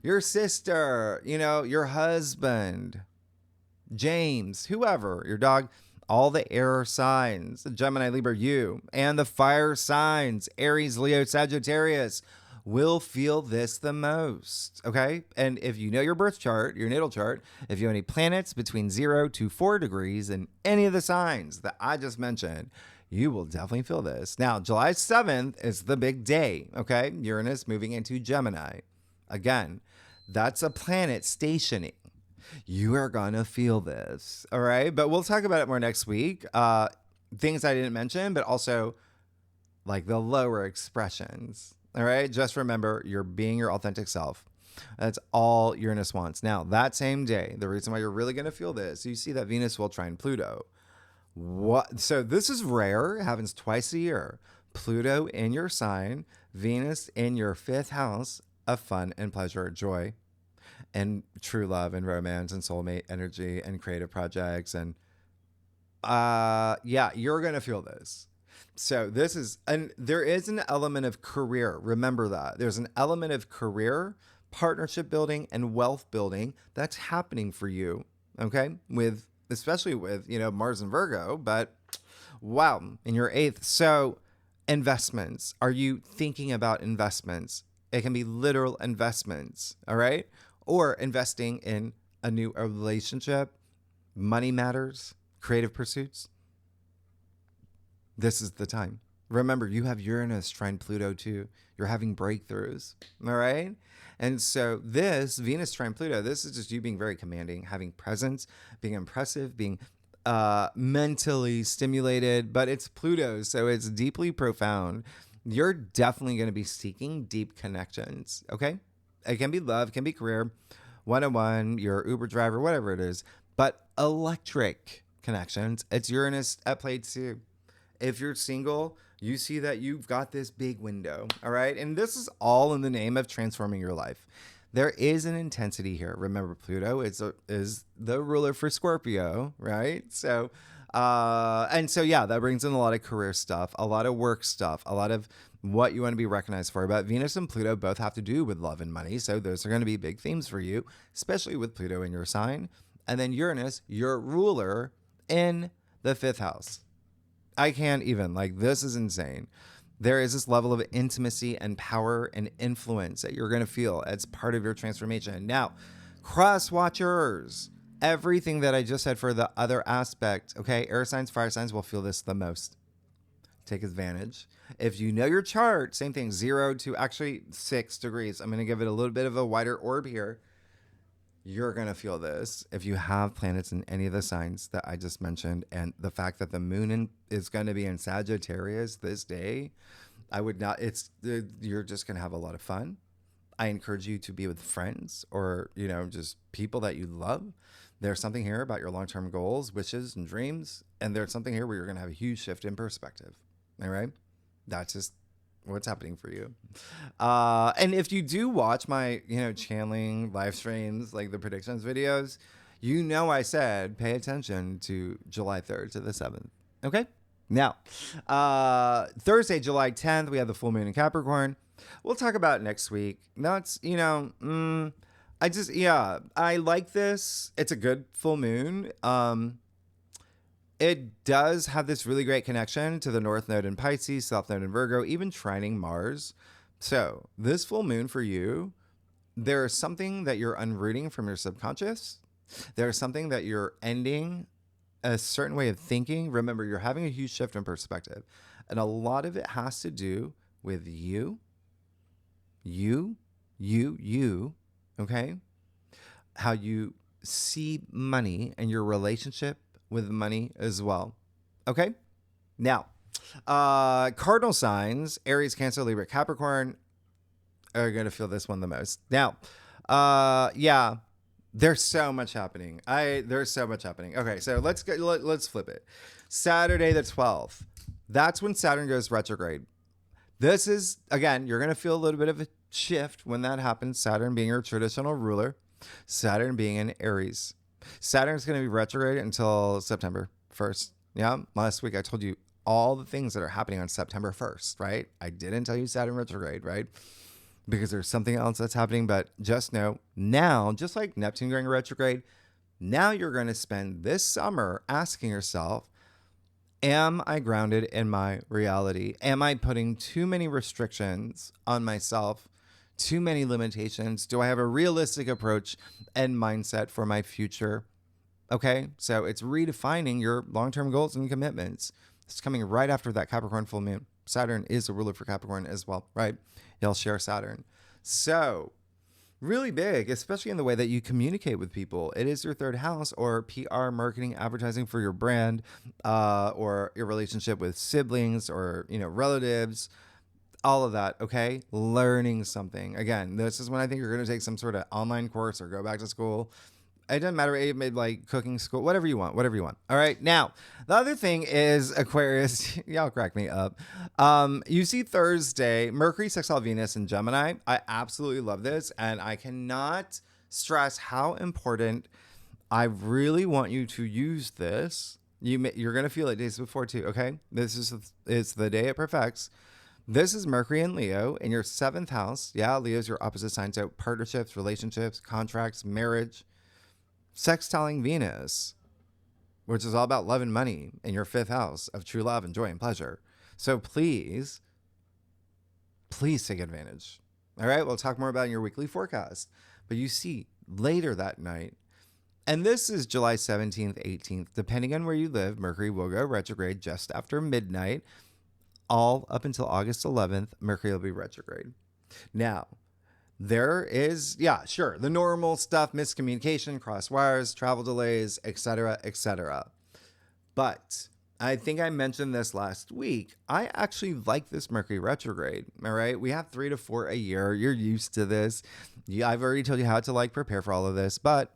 your sister, your husband, James, whoever, your dog, all the air signs, Gemini, Libra, you, and the fire signs, Aries, Leo, Sagittarius, will feel this the most, okay? And if you know your birth chart, your natal chart, if you have any planets between 0 to 4 degrees in any of the signs that I just mentioned, you will definitely feel this. Now, July 7th is the big day, okay? Uranus moving into Gemini. Again, that's a planet stationing. You are going to feel this, all right? But we'll talk about it more next week. Things I didn't mention, but also like the lower expressions, all right? Just remember, you're being your authentic self. That's all Uranus wants. Now, that same day, the reason why you're really going to feel this, you see that Venus will trine Pluto. What? So this is rare. It happens twice a year. Pluto in your sign, Venus in your 5th house of fun and pleasure, joy, and true love and romance and soulmate energy and creative projects. And you're going to feel this. So this is, and there is an element of career. Remember that. There's an element of career, partnership building, and wealth building that's happening for you. Okay. Especially with, Mars and Virgo, but wow, in your 8th. So investments. Are you thinking about investments? It can be literal investments. All right. Or investing in a new relationship, money matters, creative pursuits. This is the time. Remember, you have Uranus trine Pluto too. You're having breakthroughs. All right. And so this Venus trine Pluto, this is just you being very commanding, having presence, being impressive, being mentally stimulated, but it's Pluto, so it's deeply profound. You're definitely going to be seeking deep connections. Okay. It can be love, it can be career, one-on-one, your Uber driver, whatever it is, but electric connections. It's Uranus at play too. If you're single, you see that you've got this big window, all right? And this is all in the name of transforming your life. There is an intensity here. Remember, Pluto is the ruler for Scorpio, right? So, yeah, that brings in a lot of career stuff, a lot of work stuff, a lot of what you want to be recognized for. But Venus and Pluto both have to do with love and money. So those are going to be big themes for you, especially with Pluto in your sign. And then Uranus, your ruler in the 5th house. I can't even, like, this is insane. There is this level of intimacy and power and influence that you're going to feel as part of your transformation. Now, cross watchers, everything that I just said for the other aspect, okay? Air signs, fire signs will feel this the most. Take advantage. If you know your chart, same thing, 0 to actually 6 degrees. I'm going to give it a little bit of a wider orb here. You're going to feel this if you have planets in any of the signs that I just mentioned. And the fact that the moon is going to be in Sagittarius this day, I would not, you're just going to have a lot of fun. I encourage you to be with friends or, just people that you love. There's something here about your long-term goals, wishes, and dreams. And there's something here where you're going to have a huge shift in perspective. All right. That's just what's happening for you. And if you do watch my, channeling live streams, like the predictions videos, I said, pay attention to July 3rd to the 7th. Okay. Now, Thursday, July 10th, we have the full moon in Capricorn. We'll talk about it next week. That's, I like this. It's a good full moon. It does have this really great connection to the North Node in Pisces, South Node in Virgo, even trining Mars. So this full moon for you, there's something that you're unrooting from your subconscious. There's something that you're ending a certain way of thinking. Remember, you're having a huge shift in perspective. And a lot of it has to do with you, okay? How you see money and your relationship with money as well. Okay? Now, cardinal signs, Aries, Cancer, Libra, Capricorn, are going to feel this one the most. Now, there's so much happening. Okay, so let's flip it. Saturday the 12th. That's when Saturn goes retrograde. This is, again, you're going to feel a little bit of a shift when that happens. Saturn being your traditional ruler. Saturn being in Aries. Saturn's going to be retrograde until September 1st. Yeah. Last week I told you all the things that are happening on September 1st, right? I didn't tell you Saturn retrograde, right? Because there's something else that's happening. But just know now, just like Neptune going retrograde, now you're going to spend this summer asking yourself, am I grounded in my reality? Am I putting too many restrictions on myself? Too many limitations? Do I have a realistic approach and mindset for my future? Okay, so it's redefining your long-term goals and commitments. It's coming right after that Capricorn full moon. Saturn is a ruler for Capricorn as well, right? Y'all share Saturn. So really big, especially in the way that you communicate with people. It is your 3rd house, or PR, marketing, advertising for your brand, or your relationship with siblings or, relatives. All of that, okay? Learning something. Again, this is when I think you're going to take some sort of online course or go back to school. It doesn't matter. Maybe like cooking school, whatever you want. All right. Now, the other thing is Aquarius. Y'all crack me up. You see Thursday, Mercury, sextile Venus in Gemini. I absolutely love this. And I cannot stress how important. I really want you to use this. You're going to feel it days before too, okay? It's the day it perfects. This is Mercury and Leo in your 7th house. Yeah, Leo's your opposite sign. So partnerships, relationships, contracts, marriage. Sextiling Venus, which is all about love and money in your 5th house of true love and joy and pleasure. So please take advantage. All right, we'll talk more about it in your weekly forecast. But you see, later that night, and this is July 17th, 18th, depending on where you live, Mercury will go retrograde just after midnight all up until August 11th, Mercury will be retrograde. Now, there is, yeah, sure, the normal stuff, miscommunication, cross wires, travel delays, etc., etc. But I think I mentioned this last week. I actually like this Mercury retrograde. All right. We have 3 to 4 a year. You're used to this. I've already told you how to like prepare for all of this, but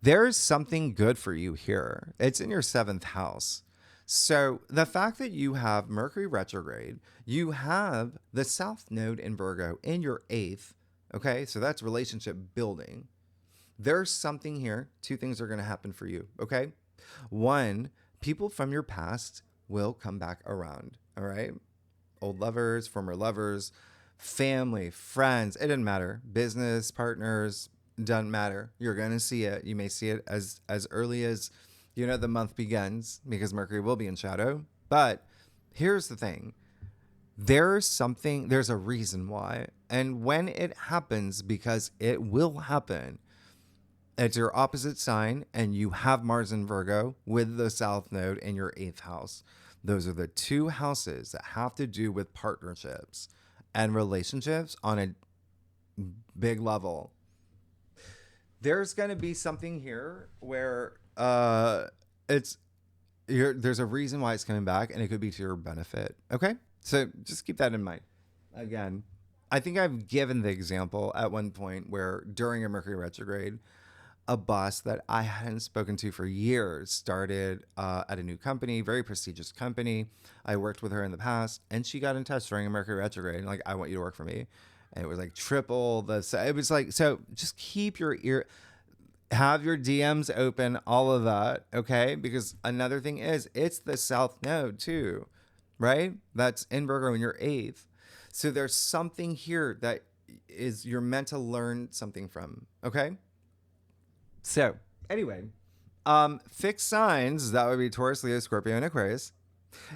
there's something good for you here. It's in your 7th house. So the fact that you have Mercury retrograde, you have the South Node in Virgo in your 8th. Okay. So that's relationship building. There's something here. 2 things are going to happen for you. Okay. One, people from your past will come back around. All right. Old lovers, former lovers, family, friends. It doesn't matter. Business partners, doesn't matter. You're going to see it. You may see it as early as, the month begins, because Mercury will be in shadow. But here's the thing. There's a reason why. And when it happens, because it will happen, it's your opposite sign, and you have Mars in Virgo with the South Node in your 8th house. Those are the 2 houses that have to do with partnerships and relationships on a big level. There's going to be something here where there's a reason why it's coming back, and it could be to your benefit. Okay? So just keep that in mind. Again, I think I've given the example at one point where during a Mercury retrograde, a boss that I hadn't spoken to for years started at a new company, very prestigious company. I worked with her in the past, and she got in touch during a Mercury retrograde, like, I want you to work for me. And it was like triple it was like, so just keep your have your DMs open, all of that. Okay. Because another thing is, it's the South Node too, right? That's in Virgo in your 8th. So there's something here that you're meant to learn something from. Okay. So anyway, fixed signs, that would be Taurus, Leo, Scorpio, and Aquarius,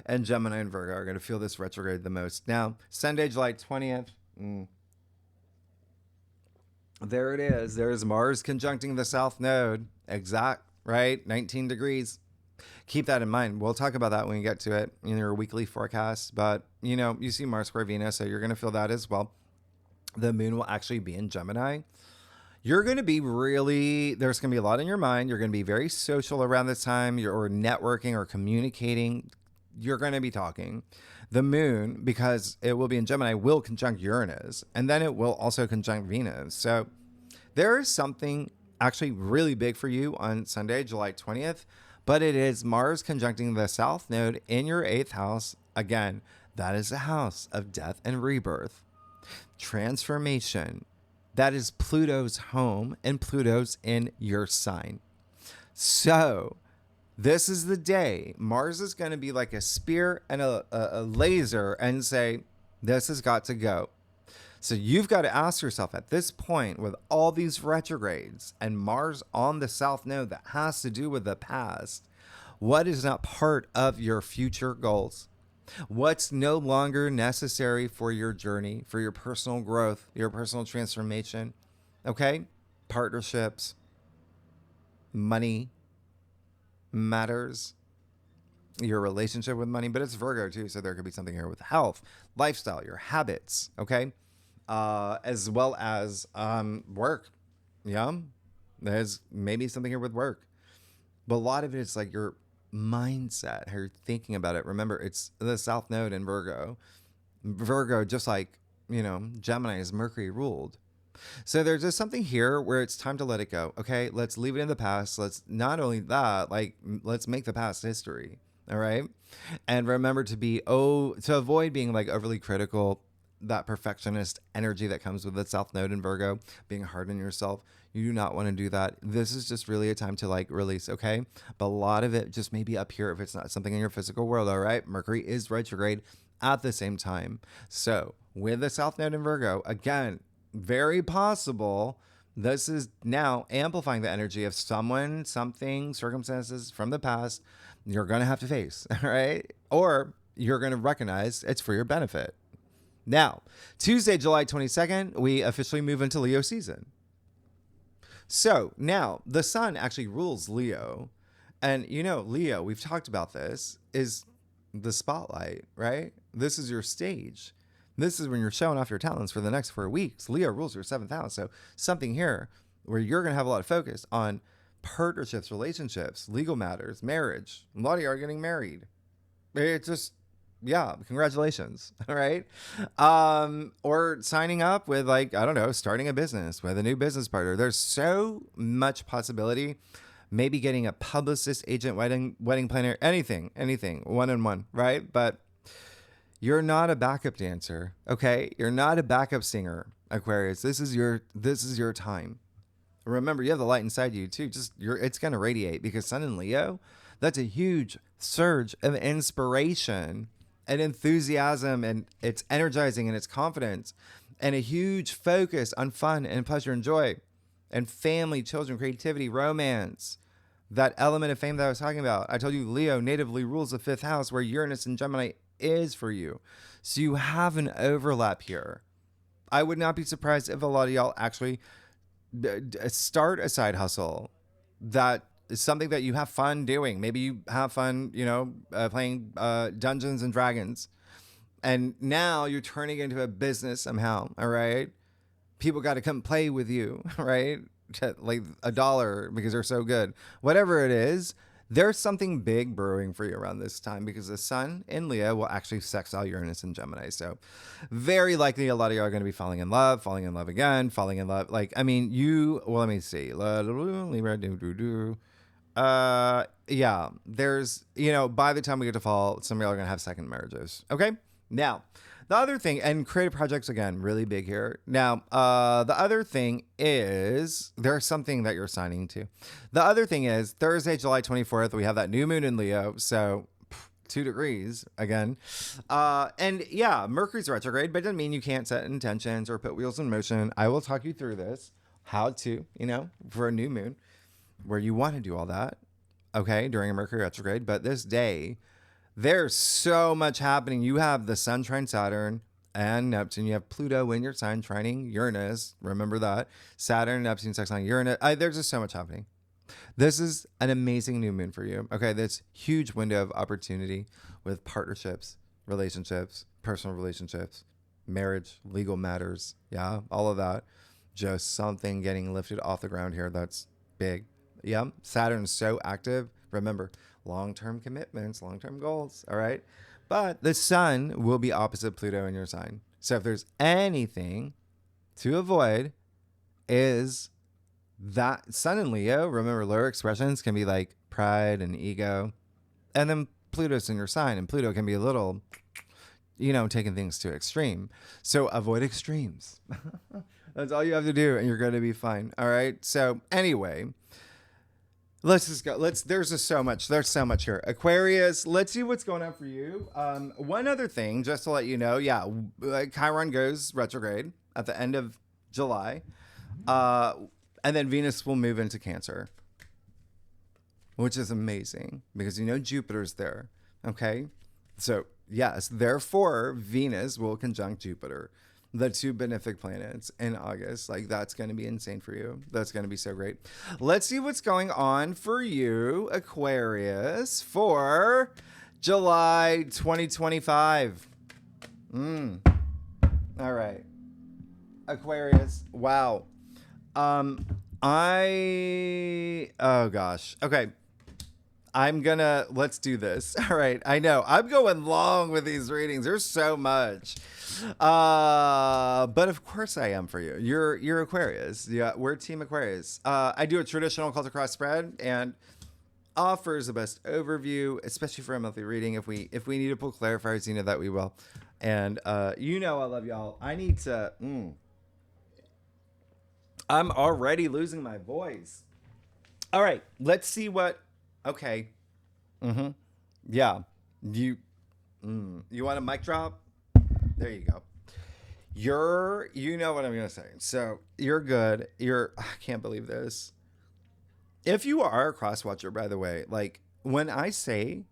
and Gemini and Virgo are going to feel this retrograde the most. Now, Sunday, July 20th. There it is. There's Mars conjuncting the South Node. Exact, right? 19 degrees. Keep that in mind. We'll talk about that when we get to it in your weekly forecast. But, you see Mars square Venus, so you're going to feel that as well. The moon will actually be in Gemini. You're going to be there's going to be a lot in your mind. You're going to be very social around this time. You're networking or communicating. You're going to be talking. The moon, because it will be in Gemini, will conjunct Uranus. And then it will also conjunct Venus. So there is something actually really big for you on Sunday, July 20th. But it is Mars conjuncting the South Node in your 8th house. Again, that is a house of death and rebirth. Transformation. That is Pluto's home, and Pluto's in your sign. So this is the day Mars is going to be like a spear and a laser and say, this has got to go. So you've got to ask yourself at this point, with all these retrogrades and Mars on the South Node that has to do with the past, what is not part of your future goals? What's no longer necessary for your journey, for your personal growth, your personal transformation? Okay? Partnerships, money matters, your relationship with money, but it's Virgo too. So there could be something here with health, lifestyle, your habits. Okay? As well as work. Yeah? There's maybe something here with work. But a lot of it is like your mindset, how you're thinking about it. Remember, it's the South Node in Virgo. Virgo, just like, Gemini, is Mercury ruled. So there's just something here where it's time to let it go. Okay, let's leave it in the past. Let's not only that, let's make the past history. All right. And remember to avoid being like overly critical, that perfectionist energy that comes with the South Node in Virgo, being hard on yourself. You do not want to do that. This is just really a time to release, okay? But a lot of it just may be up here if it's not something in your physical world, all right? Mercury is retrograde at the same time. So with the South Node in Virgo, again, very possible this is now amplifying the energy of someone, something, circumstances from the past you're going to have to face, all right? Or you're going to recognize it's for your benefit. Now, Tuesday, July 22nd, we officially move into Leo season. So now the sun actually rules Leo. And Leo, we've talked about this, is the spotlight, right? This is your stage. This is when you're showing off your talents for the next 4 weeks. Leo rules your 7th house. So something here where you're going to have a lot of focus on partnerships, relationships, legal matters, marriage. A lot of you are getting married. It's just, yeah, congratulations. All right. Or signing up with, like, I don't know, starting a business with a new business partner. There's so much possibility. Maybe getting a publicist, agent, wedding planner, anything, 1-on-1, right? But you're not a backup dancer, okay? You're not a backup singer, Aquarius. This is your time. Remember, you have the light inside you too. It's gonna radiate because Sun in Leo, that's a huge surge of inspiration and enthusiasm, and it's energizing and it's confidence, and a huge focus on fun and pleasure and joy, and family, children, creativity, romance. That element of fame that I was talking about. I told you Leo natively rules the 5th house where Uranus and Gemini is for you. So you have an overlap here. I would not be surprised if a lot of y'all actually start a side hustle that is something that you have fun doing. Maybe you have fun, playing Dungeons and Dragons. And now you're turning it into a business somehow, all right? People got to come play with you, right? Like $1 because they're so good. Whatever it is, there's something big brewing for you around this time because the Sun in Leo will actually sextile Uranus and Gemini. So very likely a lot of you are going to be falling in love again, falling in love. Like, I mean, let me see. Yeah, there's, by the time we get to fall, some of y'all are going to have second marriages. Okay. Now, the other thing, and creative projects, again, really big here. Now, the other thing is there's something that you're signing to. The other thing is Thursday, July 24th, we have that new moon in Leo. So 2 degrees again. And yeah, Mercury's retrograde, but it doesn't mean you can't set intentions or put wheels in motion. I will talk you through this, how to, for a new moon where you want to do all that. Okay. During a Mercury retrograde. But this day, there's so much happening. You have the Sun trine Saturn and Neptune. You have Pluto in your sign trining Uranus. Remember that. Saturn, Neptune, sextile Uranus. There's just so much happening. This is an amazing new moon for you. Okay, this huge window of opportunity with partnerships, relationships, personal relationships, marriage, legal matters. Yeah, all of that. Just something getting lifted off the ground here. That's big. Yeah, Saturn's so active. Remember, long-term commitments, long-term goals, all right? But the Sun will be opposite Pluto in your sign. So if there's anything to avoid is that Sun in Leo, remember, lower expressions can be like pride and ego. And then Pluto's in your sign, and Pluto can be a little, taking things to extreme. So avoid extremes. That's all you have to do, and you're going to be fine, all right? So anyway, let's just go. There's so much here. Aquarius, let's see what's going on for you. One other thing, just to let you know, Chiron goes retrograde at the end of July. And then Venus will move into Cancer, which is amazing because Jupiter's there. Okay. So yes, therefore Venus will conjunct Jupiter, the 2 benefic planets in August. Like, that's going to be insane for you. That's going to be so great. Let's see what's going on for you, Aquarius, for July 2025. All right. Aquarius. Wow. Oh gosh. Okay. Let's do this. All right. I know I'm going long with these readings. There's so much. But of course I am for you. You're Aquarius. Yeah. We're Team Aquarius. I do a traditional cult across spread and offers the best overview, especially for a monthly reading. If we need to pull clarifiers, that we will. And, I love y'all. I need to, I'm already losing my voice. All right, let's see what. Okay. Yeah. You want a mic drop? There you go. You know what I'm gonna say. So you're good. I can't believe this. If you are a cross watcher, by the way, like when I say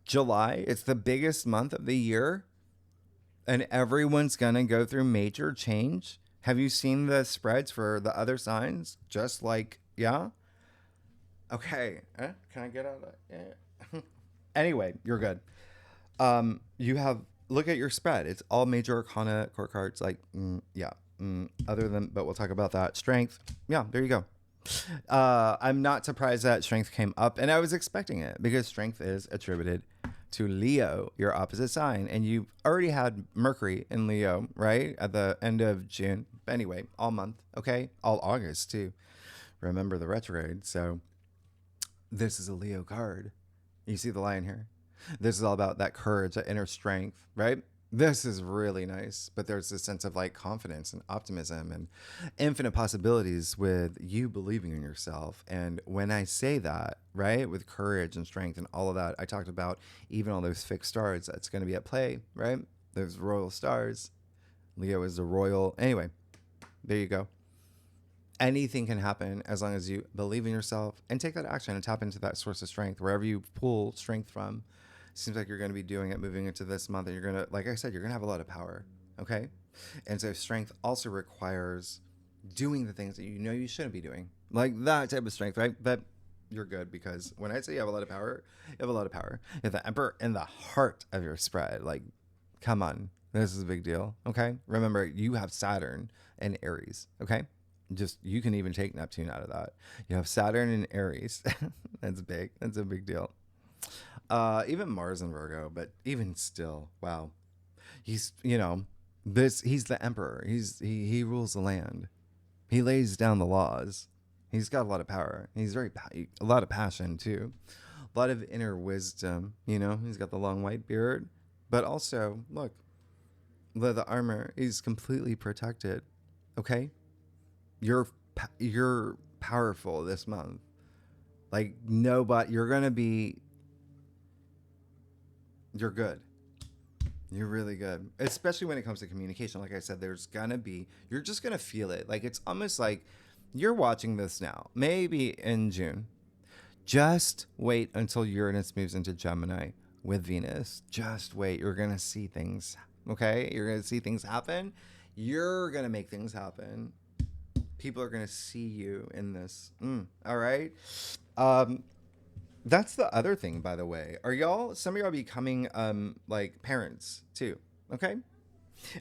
July, it's the biggest month of the year, and everyone's gonna go through major change. Have you seen the spreads for the other signs? Just like, yeah? Okay. Can I get out of that? Yeah. Anyway, you're good. You have look at your spread. It's all major arcana core cards. Like, other than, but we'll talk about that. Strength. Yeah, there you go. I'm not surprised that strength came up, and I was expecting it because strength is attributed to Leo, your opposite sign, and you already had Mercury in Leo, right? At the end of June. Anyway, all month, okay? All August, too. Remember the retrograde. So this is a Leo card. You see the lion here? This is all about that courage, that inner strength, right? This is really nice, but there's this sense of like confidence and optimism and infinite possibilities with you believing in yourself. And when I say that, right, with courage and strength and all of that, I talked about even all those fixed stars that's going to be at play, right? Those royal stars. Leo is the royal. Anyway, there you go. Anything can happen as long as you believe in yourself and take that action and tap into that source of strength wherever you pull strength from. Seems like you're going to be doing it moving into this month, and you're going to, like I said, you're going to have a lot of power. Okay. And so strength also requires doing the things that you know you shouldn't be doing, like that type of strength, right? But you're good, because when I say you have a lot of power, you have a lot of power. You have the emperor in the heart of your spread. Like, come on. This is a big deal. Okay. Remember, you have Saturn and Aries. Okay. Just, you can even take Neptune out of that. You have Saturn and Aries. That's big. That's a big deal. Even Mars and Virgo, but even still, wow. He's, he's the emperor. He rules the land. He lays down the laws. He's got a lot of power. He's a lot of passion too. A lot of inner wisdom, he's got the long white beard, but also, look, the armor is completely protected. Okay. You're powerful this month. Like nobody, you're good. You're really good, especially when it comes to communication. Like I said, you're just going to feel it. Like it's almost like you're watching this now, maybe in June. Just wait until Uranus moves into Gemini with Venus. Just wait. You're going to see things. Okay. You're going to see things happen. You're going to make things happen. People are going to see you in this. All right. That's the other thing, by the way. Some of y'all becoming like parents too, okay?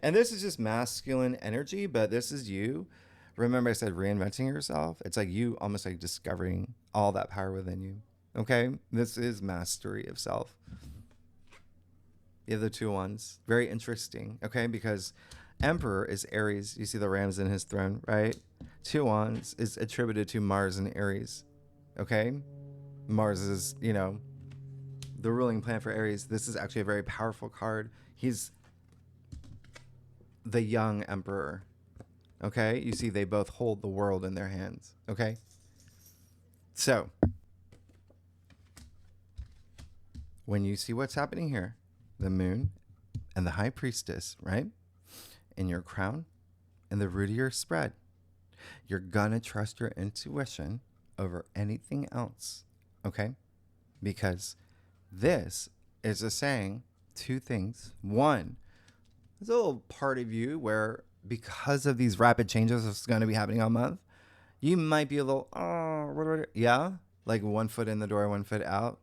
And this is just masculine energy, but this is you. Remember I said reinventing yourself? It's like you almost like discovering all that power within you, okay? This is mastery of self. You have the 2 wands. Very interesting, okay? Because Emperor is Aries. You see the rams in his throne, right? 2 wands is attributed to Mars and Aries, okay? Mars is, the ruling planet for Aries. This is actually a very powerful card. He's the young emperor. Okay? You see, they both hold the world in their hands. Okay? So, when you see what's happening here, the moon and the high priestess, right? In your crown and the root of your spread, you're gonna trust your intuition over anything else. Okay? Because this is saying 2 things. One, there's a little part of you where, because of these rapid changes that's going to be happening all month, you might be a little, yeah? Like 1 foot in the door, 1 foot out.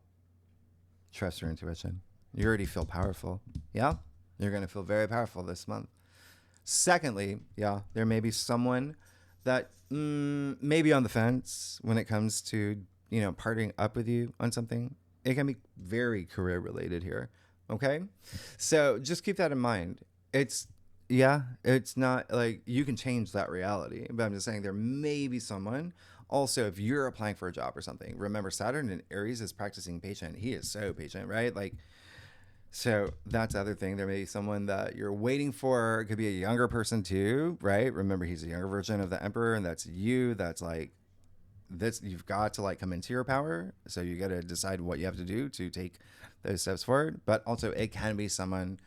Trust your intuition. You already feel powerful. Yeah? You're going to feel very powerful this month. Secondly, yeah, there may be someone that may be on the fence when it comes to partnering up with you on something. It can be very career related here. Okay. So just keep that in mind. It's not like you can change that reality, but I'm just saying there may be someone. Also, if you're applying for a job or something, remember Saturn in Aries is practicing patient. He is so patient, right? Like, so that's the other thing. There may be someone that you're waiting for. It could be a younger person too, right? Remember, he's a younger version of the emperor, and that's you. That's like, this, you've got to like come into your power. So you got to decide what you have to do to take those steps forward. But also it can be someone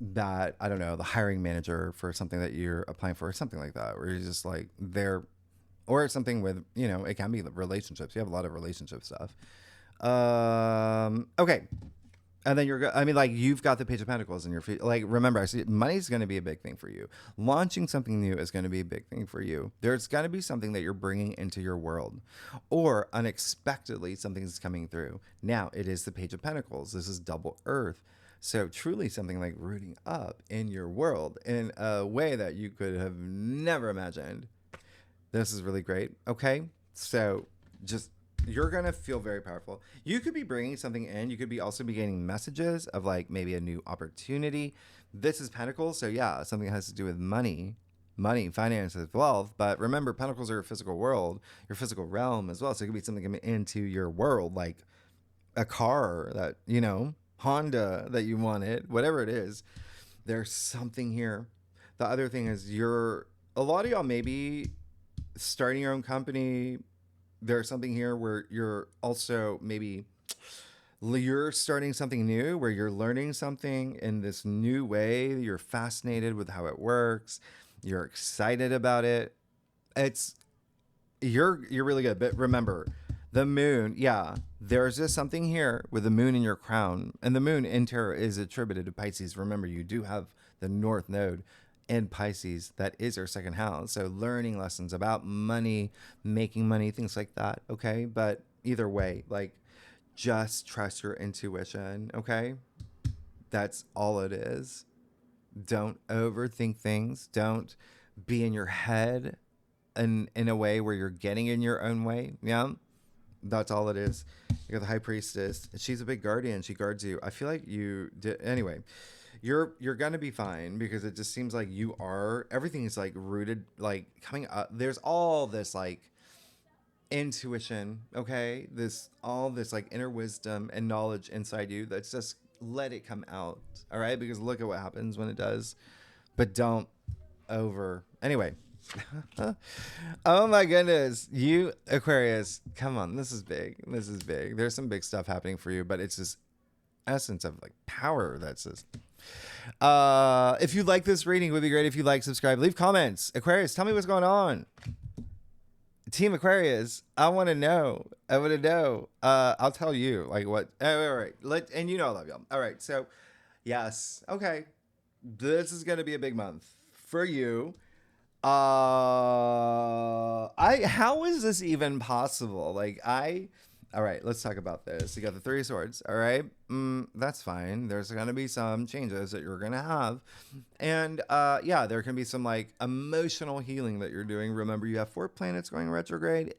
that, I don't know, the hiring manager for something that you're applying for, or something like that, where you're just like there, or something with, it can be relationships. You have a lot of relationship stuff. Okay. And then you've got the Page of Pentacles in your feet. Like, remember, I see money's going to be a big thing for you. Launching something new is going to be a big thing for you. There's going to be something that you're bringing into your world, or unexpectedly something's coming through. Now, it is the Page of Pentacles. This is double earth. So truly something like rooting up in your world in a way that you could have never imagined. This is really great. Okay. So just, you're going to feel very powerful. You could be bringing something in. You could be also be getting messages of like maybe a new opportunity. This is Pentacles. So yeah, something that has to do with money, finances, wealth. But remember, Pentacles are your physical world, your physical realm as well. So it could be something coming into your world, like a car that, Honda that you wanted, whatever it is. There's something here. The other thing is a lot of y'all maybe starting your own company. There's something here where you're also maybe you're starting something new, where you're learning something in this new way. You're fascinated with how it works. You're excited about it. You're really good. But remember, the moon, yeah, there's just something here with the moon in your crown. And the moon in tarot is attributed to Pisces. Remember, you do have the North Node in Pisces. That is your second house. So learning lessons about money, making money, things like that. Okay. But either way, like, just trust your intuition. Okay. That's all it is. Don't overthink things. Don't be in your head in a way where you're getting in your own way. Yeah. That's all it is. You got the High Priestess. She's a big guardian. She guards you. I feel like you did. Anyway, you're gonna be fine, because it just seems like you are. Everything is like rooted, like coming up. There's all this like intuition. Okay, all this like inner wisdom and knowledge inside you. That's just, let it come out. All right, because look at what happens when it does. But don't anyway. Oh my goodness, you Aquarius, come on, this is big. There's some big stuff happening for you, but it's this essence of like power. That's just if you like this reading, it would be great if you like, subscribe, leave comments. Aquarius, tell me what's going on. Team Aquarius, I want to know. I'll tell you like what. All right, and I love y'all. All right, so yes, okay, this is gonna be a big month for you. How is this even possible? All right, let's talk about this. You got the Three of Swords. All right. That's fine. There's going to be some changes that you're going to have. And, yeah, there can be some like emotional healing that you're doing. Remember, you have 4 planets going retrograde.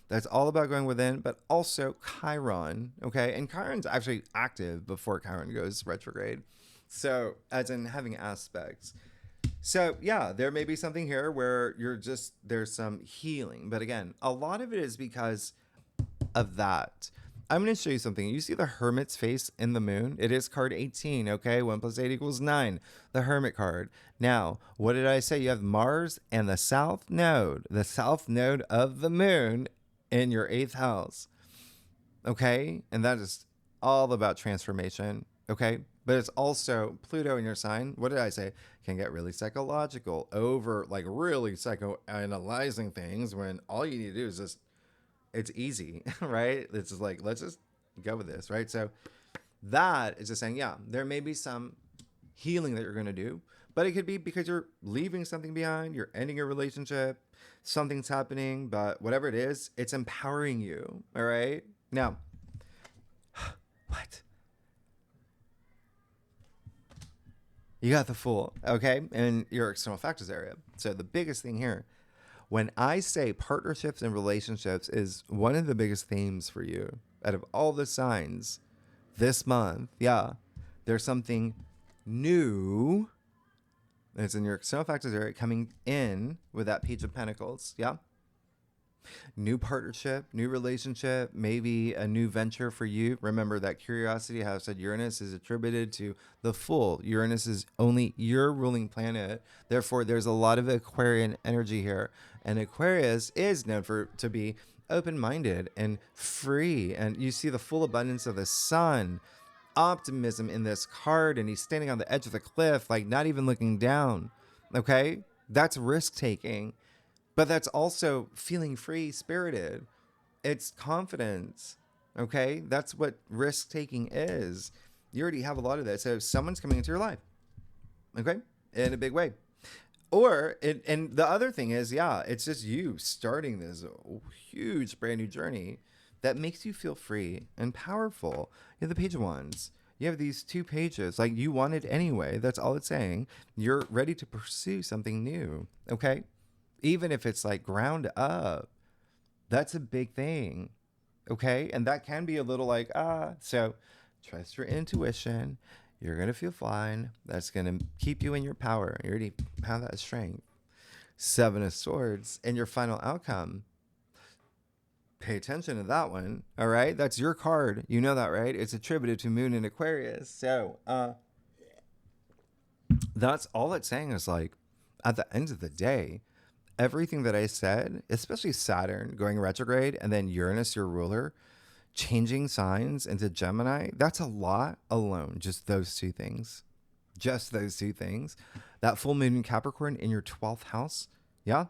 That's all about going within, but also Chiron. Okay. And Chiron's actually active before Chiron goes retrograde. So as in having aspects. So yeah, there may be something here where there's some healing. But again, a lot of it is because of that. I'm going to show you something. You see the Hermit's face in the moon? It is card 18, okay? 1 + 8 = 9, the Hermit card. Now, what did I say? You have Mars and the South Node of the moon in your 8th house, okay? And that is all about transformation, okay? But it's also Pluto in your sign. What did I say? Can get really psychological, really psychoanalyzing things, when all you need to do is just, it's easy, right? It's just like, let's just go with this, right? So that is just saying, yeah, there may be some healing that you're going to do, but it could be because you're leaving something behind, you're ending a relationship, something's happening, but whatever it is, it's empowering you, all right? Now, what? You got the Fool, okay? In your external factors area. So the biggest thing here, when I say partnerships and relationships is one of the biggest themes for you out of all the signs this month, yeah, there's something new that's in your external factors area coming in with that Page of Pentacles, yeah? New partnership, new relationship, maybe a new venture for you. Remember that curiosity, how I said Uranus is attributed to the Fool. Uranus is only your ruling planet. Therefore, there's a lot of Aquarian energy here. And Aquarius is known to be open-minded and free. And you see the full abundance of the sun, optimism in this card. And he's standing on the edge of the cliff, like not even looking down. Okay? That's risk-taking. But that's also feeling free spirited. It's confidence. Okay? That's what risk taking is. You already have a lot of that. So someone's coming into your life. Okay? In a big way. And the other thing is, yeah, it's just you starting this huge brand new journey that makes you feel free and powerful. You have the Page of Wands. you have these 2 pages. Like, you want it anyway. That's all it's saying. You're ready to pursue something new. Okay. Even if it's like ground up, that's a big thing. Okay. And that can be a little like, so trust your intuition. You're going to feel fine. That's going to keep you in your power. You already have that strength. 7 of Swords and your final outcome. Pay attention to that one. All right. That's your card. You know that, right? It's attributed to Moon in Aquarius. So, that's all it's saying is like, at the end of the day, everything that I said, especially Saturn going retrograde and then Uranus, your ruler, changing signs into Gemini, that's a lot alone. Just those 2 things. Just those 2 things. That full moon in Capricorn in your 12th house. Yeah.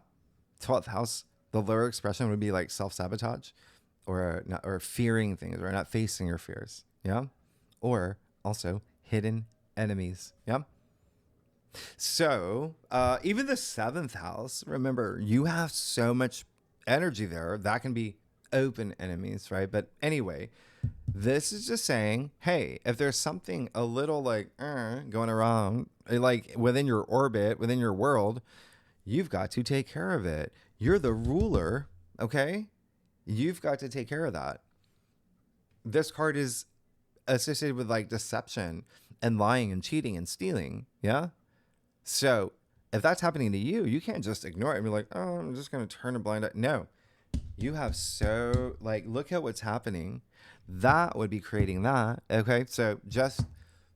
12th house. The lower expression would be like self-sabotage or fearing things or not facing your fears. Yeah. Or also hidden enemies. Yeah. So even the 7th house, remember, you have so much energy there. That can be open enemies, right? But anyway, this is just saying, hey, if there's something a little like going around, like within your orbit, within your world, you've got to take care of it. You're the ruler, okay? You've got to take care of that. This card is associated with like deception and lying and cheating and stealing, yeah? So if that's happening to you, you can't just ignore it and be like, oh, I'm just going to turn a blind eye. No, you have so, like, look at what's happening. That would be creating that, okay? So just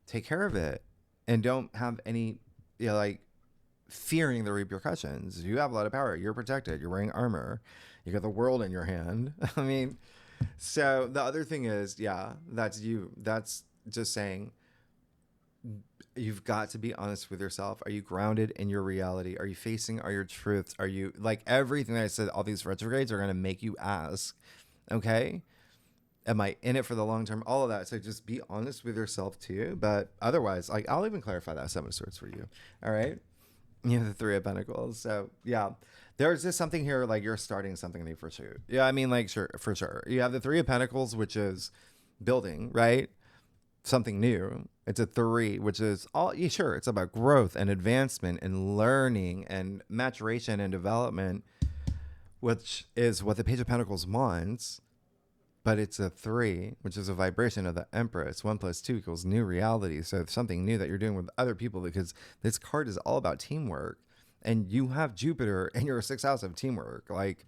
take care of it and don't have any, like, fearing the repercussions. You have a lot of power. You're protected. You're wearing armor. You got the world in your hand. I mean, so the other thing is, yeah, that's you. That's just saying you've got to be honest with yourself. Are you grounded in your reality? Are you facing all your truths? Are you, like, everything that I said, all these retrogrades are going to make you ask, okay, am I in it for the long term? All of that. So just be honest with yourself too. But otherwise, like, I'll even clarify that 7 of Swords for you. All right. You have the 3 of Pentacles. So yeah, there's just something here, like you're starting something new for sure. Yeah, I mean, like, sure, for sure. You have the 3 of Pentacles, which is building, right? Something new. It's a 3, which is all, yeah, sure, it's about growth and advancement and learning and maturation and development, which is what the Page of Pentacles wants. But it's a 3, which is a vibration of the Empress. 1 + 2 = new reality. So it's something new that you're doing with other people, because this card is all about teamwork. And you have Jupiter in your 6th house of teamwork. Like,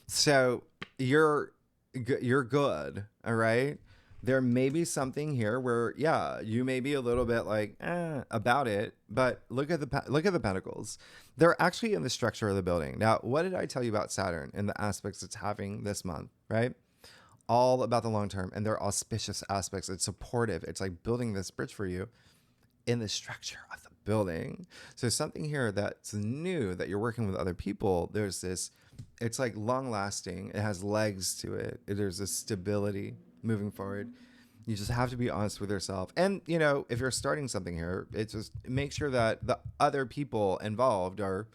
so you're good. All right. There may be something here where, yeah, you may be a little bit like about it, but look at the Pentacles. They're actually in the structure of the building. Now, what did I tell you about Saturn and the aspects it's having this month, right? All about the long term, and they're auspicious aspects. It's supportive. It's like building this bridge for you in the structure of the building. So something here that's new, that you're working with other people. There's this, it's like long lasting. It has legs to it. There's a stability moving forward. You just have to be honest with yourself. And, you know, if you're starting something here, it's just make sure that the other people involved are,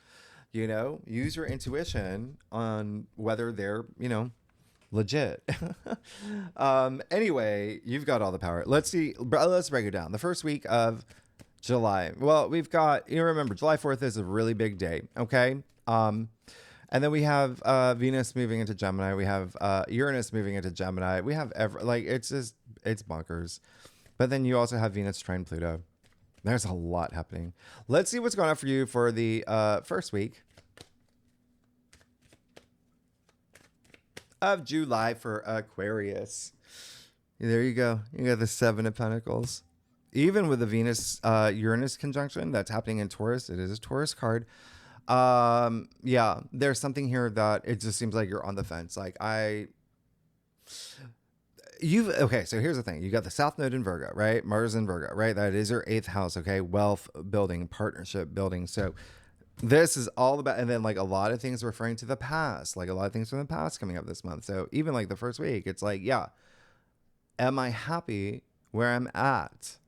you know, use your intuition on whether they're, you know, legit. Anyway, you've got all the power. Let's see. Let's break it down. The first week of July. Well, we've got, you remember, July 4th is a really big day. Okay. And then we have Venus moving into Gemini. We have Uranus moving into Gemini. We have it's bonkers. But then you also have Venus trine Pluto. There's a lot happening. Let's see what's going on for you for the first week of July for Aquarius. There you go. You got the 7 of Pentacles. Even with the Venus Uranus conjunction that's happening in Taurus, it is a Taurus card. Yeah, there's something here that it just seems like you're on the fence. Like okay, so here's the thing. You got the South Node in Virgo, right? Mars in Virgo, right? That is your 8th house, okay? Wealth building, partnership building. So this is all about, and then like a lot of things referring to the past, like a lot of things from the past coming up this month. So even like the first week, it's like, yeah, am I happy where I'm at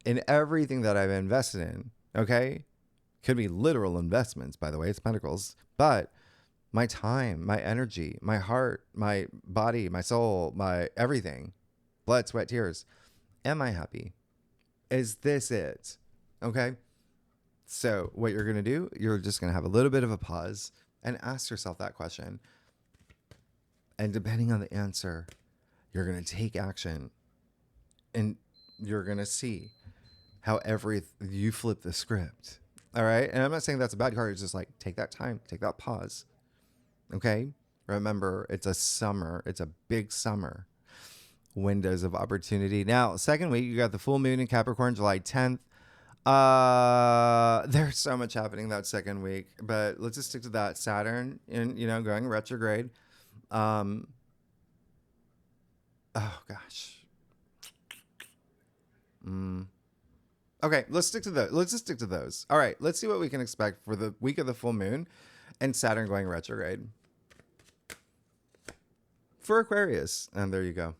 in everything that I've invested in? Okay. Could be literal investments, by the way, it's Pentacles, but my time, my energy, my heart, my body, my soul, my everything, blood, sweat, tears. Am I happy? Is this it? Okay. So what you're going to do, you're just going to have a little bit of a pause and ask yourself that question. And depending on the answer, you're going to take action, and you're going to see how you flip the script. All right. And I'm not saying that's a bad card. It's just like, take that time, take that pause. Okay. Remember, it's a summer. It's a big summer. Windows of opportunity. Now, second week, you got the full moon in Capricorn, July 10th. There's so much happening that second week, but let's just stick to that. Saturn going retrograde. Oh gosh. Okay, let's stick to those. Let's just stick to those. All right, let's see what we can expect for the week of the full moon and Saturn going retrograde for Aquarius. And there you go.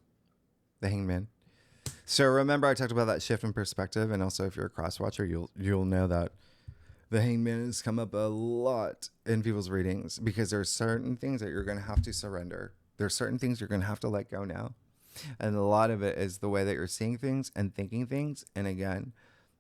The Hangman. So remember, I talked about that shift in perspective, and also if you're a cross watcher, you'll know that the Hangman has come up a lot in people's readings, because there are certain things that you're going to have to surrender. There are certain things you're going to have to let go now, and a lot of it is the way that you're seeing things and thinking things. And again,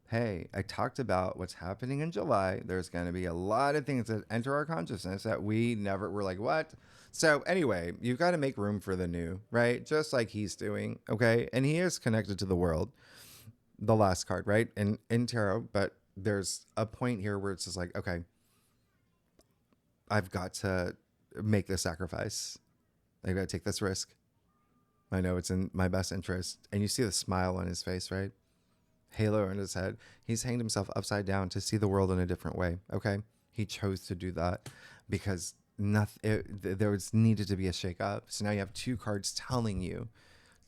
hey, I talked about what's happening in July. There's going to be a lot of things that enter our consciousness that we never were like, what? So anyway, you've got to make room for the new, right? Just like he's doing, okay? And he is connected to the world, the last card, right? In tarot, but there's a point here where it's just like, okay, I've got to make this sacrifice. I've got to take this risk. I know it's in my best interest. And you see the smile on his face, right? Halo on his head. He's hanged himself upside down to see the world in a different way, okay? He chose to do that because there was needed to be a shake up. So now you have two cards telling you,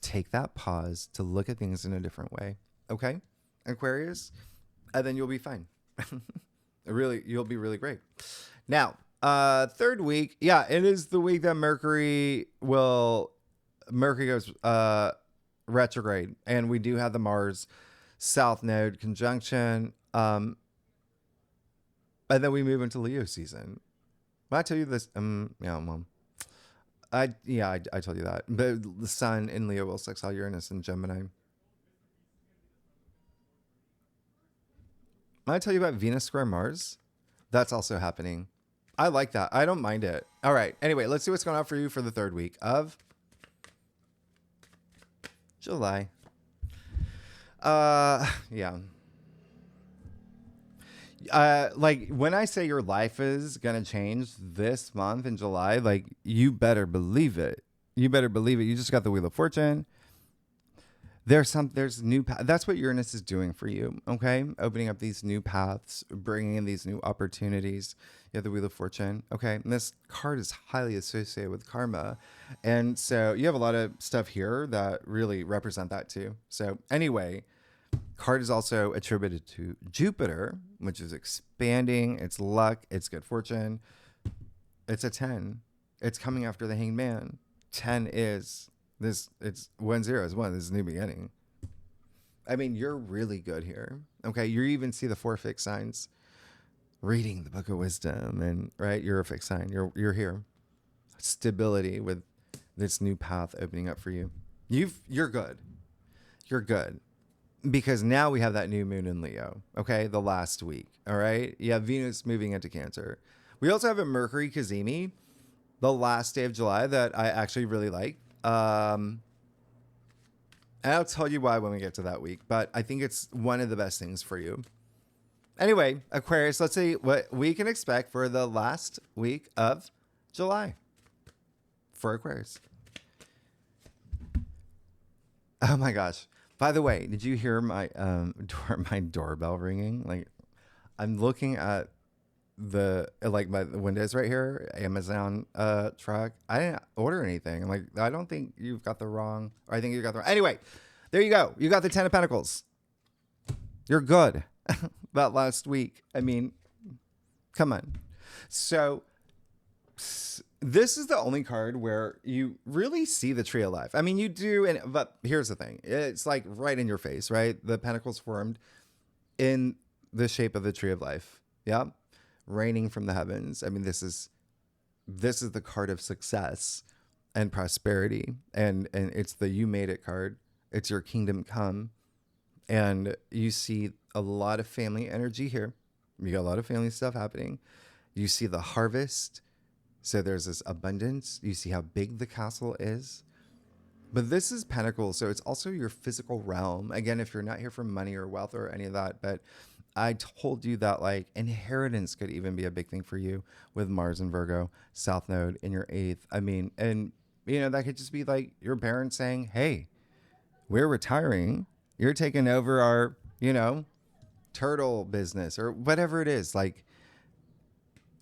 take that pause to look at things in a different way. Okay, Aquarius, and then you'll be fine. You'll be really great. Now, third week, yeah, it is the week that Mercury goes retrograde, and we do have the Mars South Node conjunction, and then we move into Leo season. I tell you this, I told you that. But the Sun in Leo will sextile Uranus in Gemini. I tell you about Venus square Mars. That's also happening. I like that. I don't mind it. All right. Anyway, let's see what's going on for you for the third week of July. Yeah. Like when I say your life is gonna change this month in July, like you better believe it. You better believe it. You just got the Wheel of Fortune. There's new path. That's what Uranus is doing for you. Okay, opening up these new paths, bringing in these new opportunities. You have the Wheel of Fortune. Okay, and this card is highly associated with karma, and so you have a lot of stuff here that really represent that too. So anyway. Card is also attributed to Jupiter, which is expanding. It's luck. It's good fortune. It's a 10. It's coming after the Hanged Man. 10 is this. It's 1 0 is 1. This is a new beginning. I mean, you're really good here. Okay. You even see the 4 fixed signs. Reading the Book of Wisdom, and right, you're a fixed sign. You're here. Stability with this new path opening up for you. You're good. You're good. Because now we have that new moon in Leo, okay? The last week, all right? You have Venus moving into Cancer. We also have a Mercury Cazimi, the last day of July, that I actually really like. And I'll tell you why when we get to that week, but I think it's one of the best things for you. Anyway, Aquarius, let's see what we can expect for the last week of July for Aquarius. Oh my gosh. By the way, did you hear my doorbell ringing? Like, I'm looking at the windows right here, Amazon truck. I didn't order anything. I'm like, I don't think you've got the wrong, or I think you got the wrong. Anyway, there you go. You got the 10 of Pentacles. You're good. That last week. I mean, come on. So this is the only card where you really see the tree of life. I mean, you do, but here's the thing. It's like right in your face, right? The pentacles formed in the shape of the tree of life. Yeah. Raining from the heavens. I mean, this is the card of success and prosperity. And it's the you made it card. It's your kingdom come. And you see a lot of family energy here. You got a lot of family stuff happening. You see the harvest. So there's this abundance. You see how big the castle is. But this is Pentacles, so it's also your physical realm. Again, if you're not here for money or wealth or any of that, but I told you that like inheritance could even be a big thing for you with Mars and Virgo, South Node in your 8th. I mean, and you know, that could just be like your parents saying, hey, we're retiring. You're taking over our, you know, turtle business or whatever it is. Like,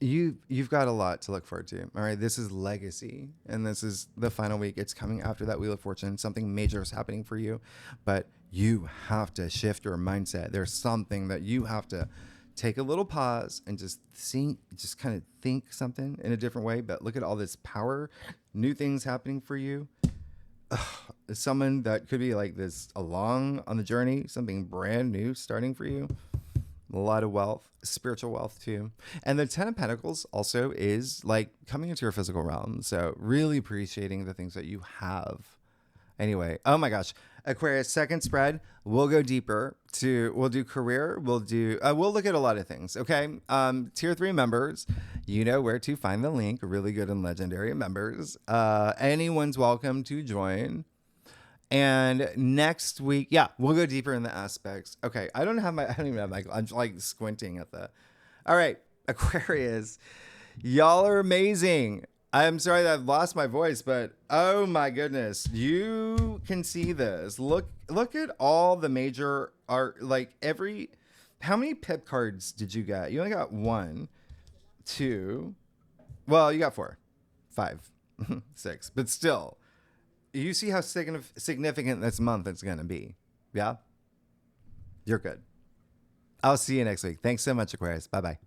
you've got a lot to look forward to. All right, this is legacy, and this is the final week. It's coming after that Wheel of Fortune. Something major is happening for you, but you have to shift your mindset. There's something that you have to take a little pause and just think, just kind of think something in a different way. But look at all this power, new things happening for you. Someone that could be like this along on the journey, something brand new starting for you. A lot of wealth, spiritual wealth too. And the 10 of Pentacles also is like coming into your physical realm. So really appreciating the things that you have. Anyway, oh my gosh. Aquarius, second spread. We'll go deeper we'll do career. We'll look at a lot of things. Okay. Tier 3 members, you know where to find the link. Really good and legendary members. Anyone's welcome to join. And next week, yeah, we'll go deeper in the aspects. Okay, I don't even have my, I'm like squinting at the, all right, Aquarius, y'all are amazing. I'm sorry that I've lost my voice, but oh my goodness, you can see this. Look at all the major art, like how many pip cards did you get? You only got 1, 2, well, you got 4, 5, 6, but still. You see how significant this month is going to be. Yeah? You're good. I'll see you next week. Thanks so much, Aquarius. Bye-bye.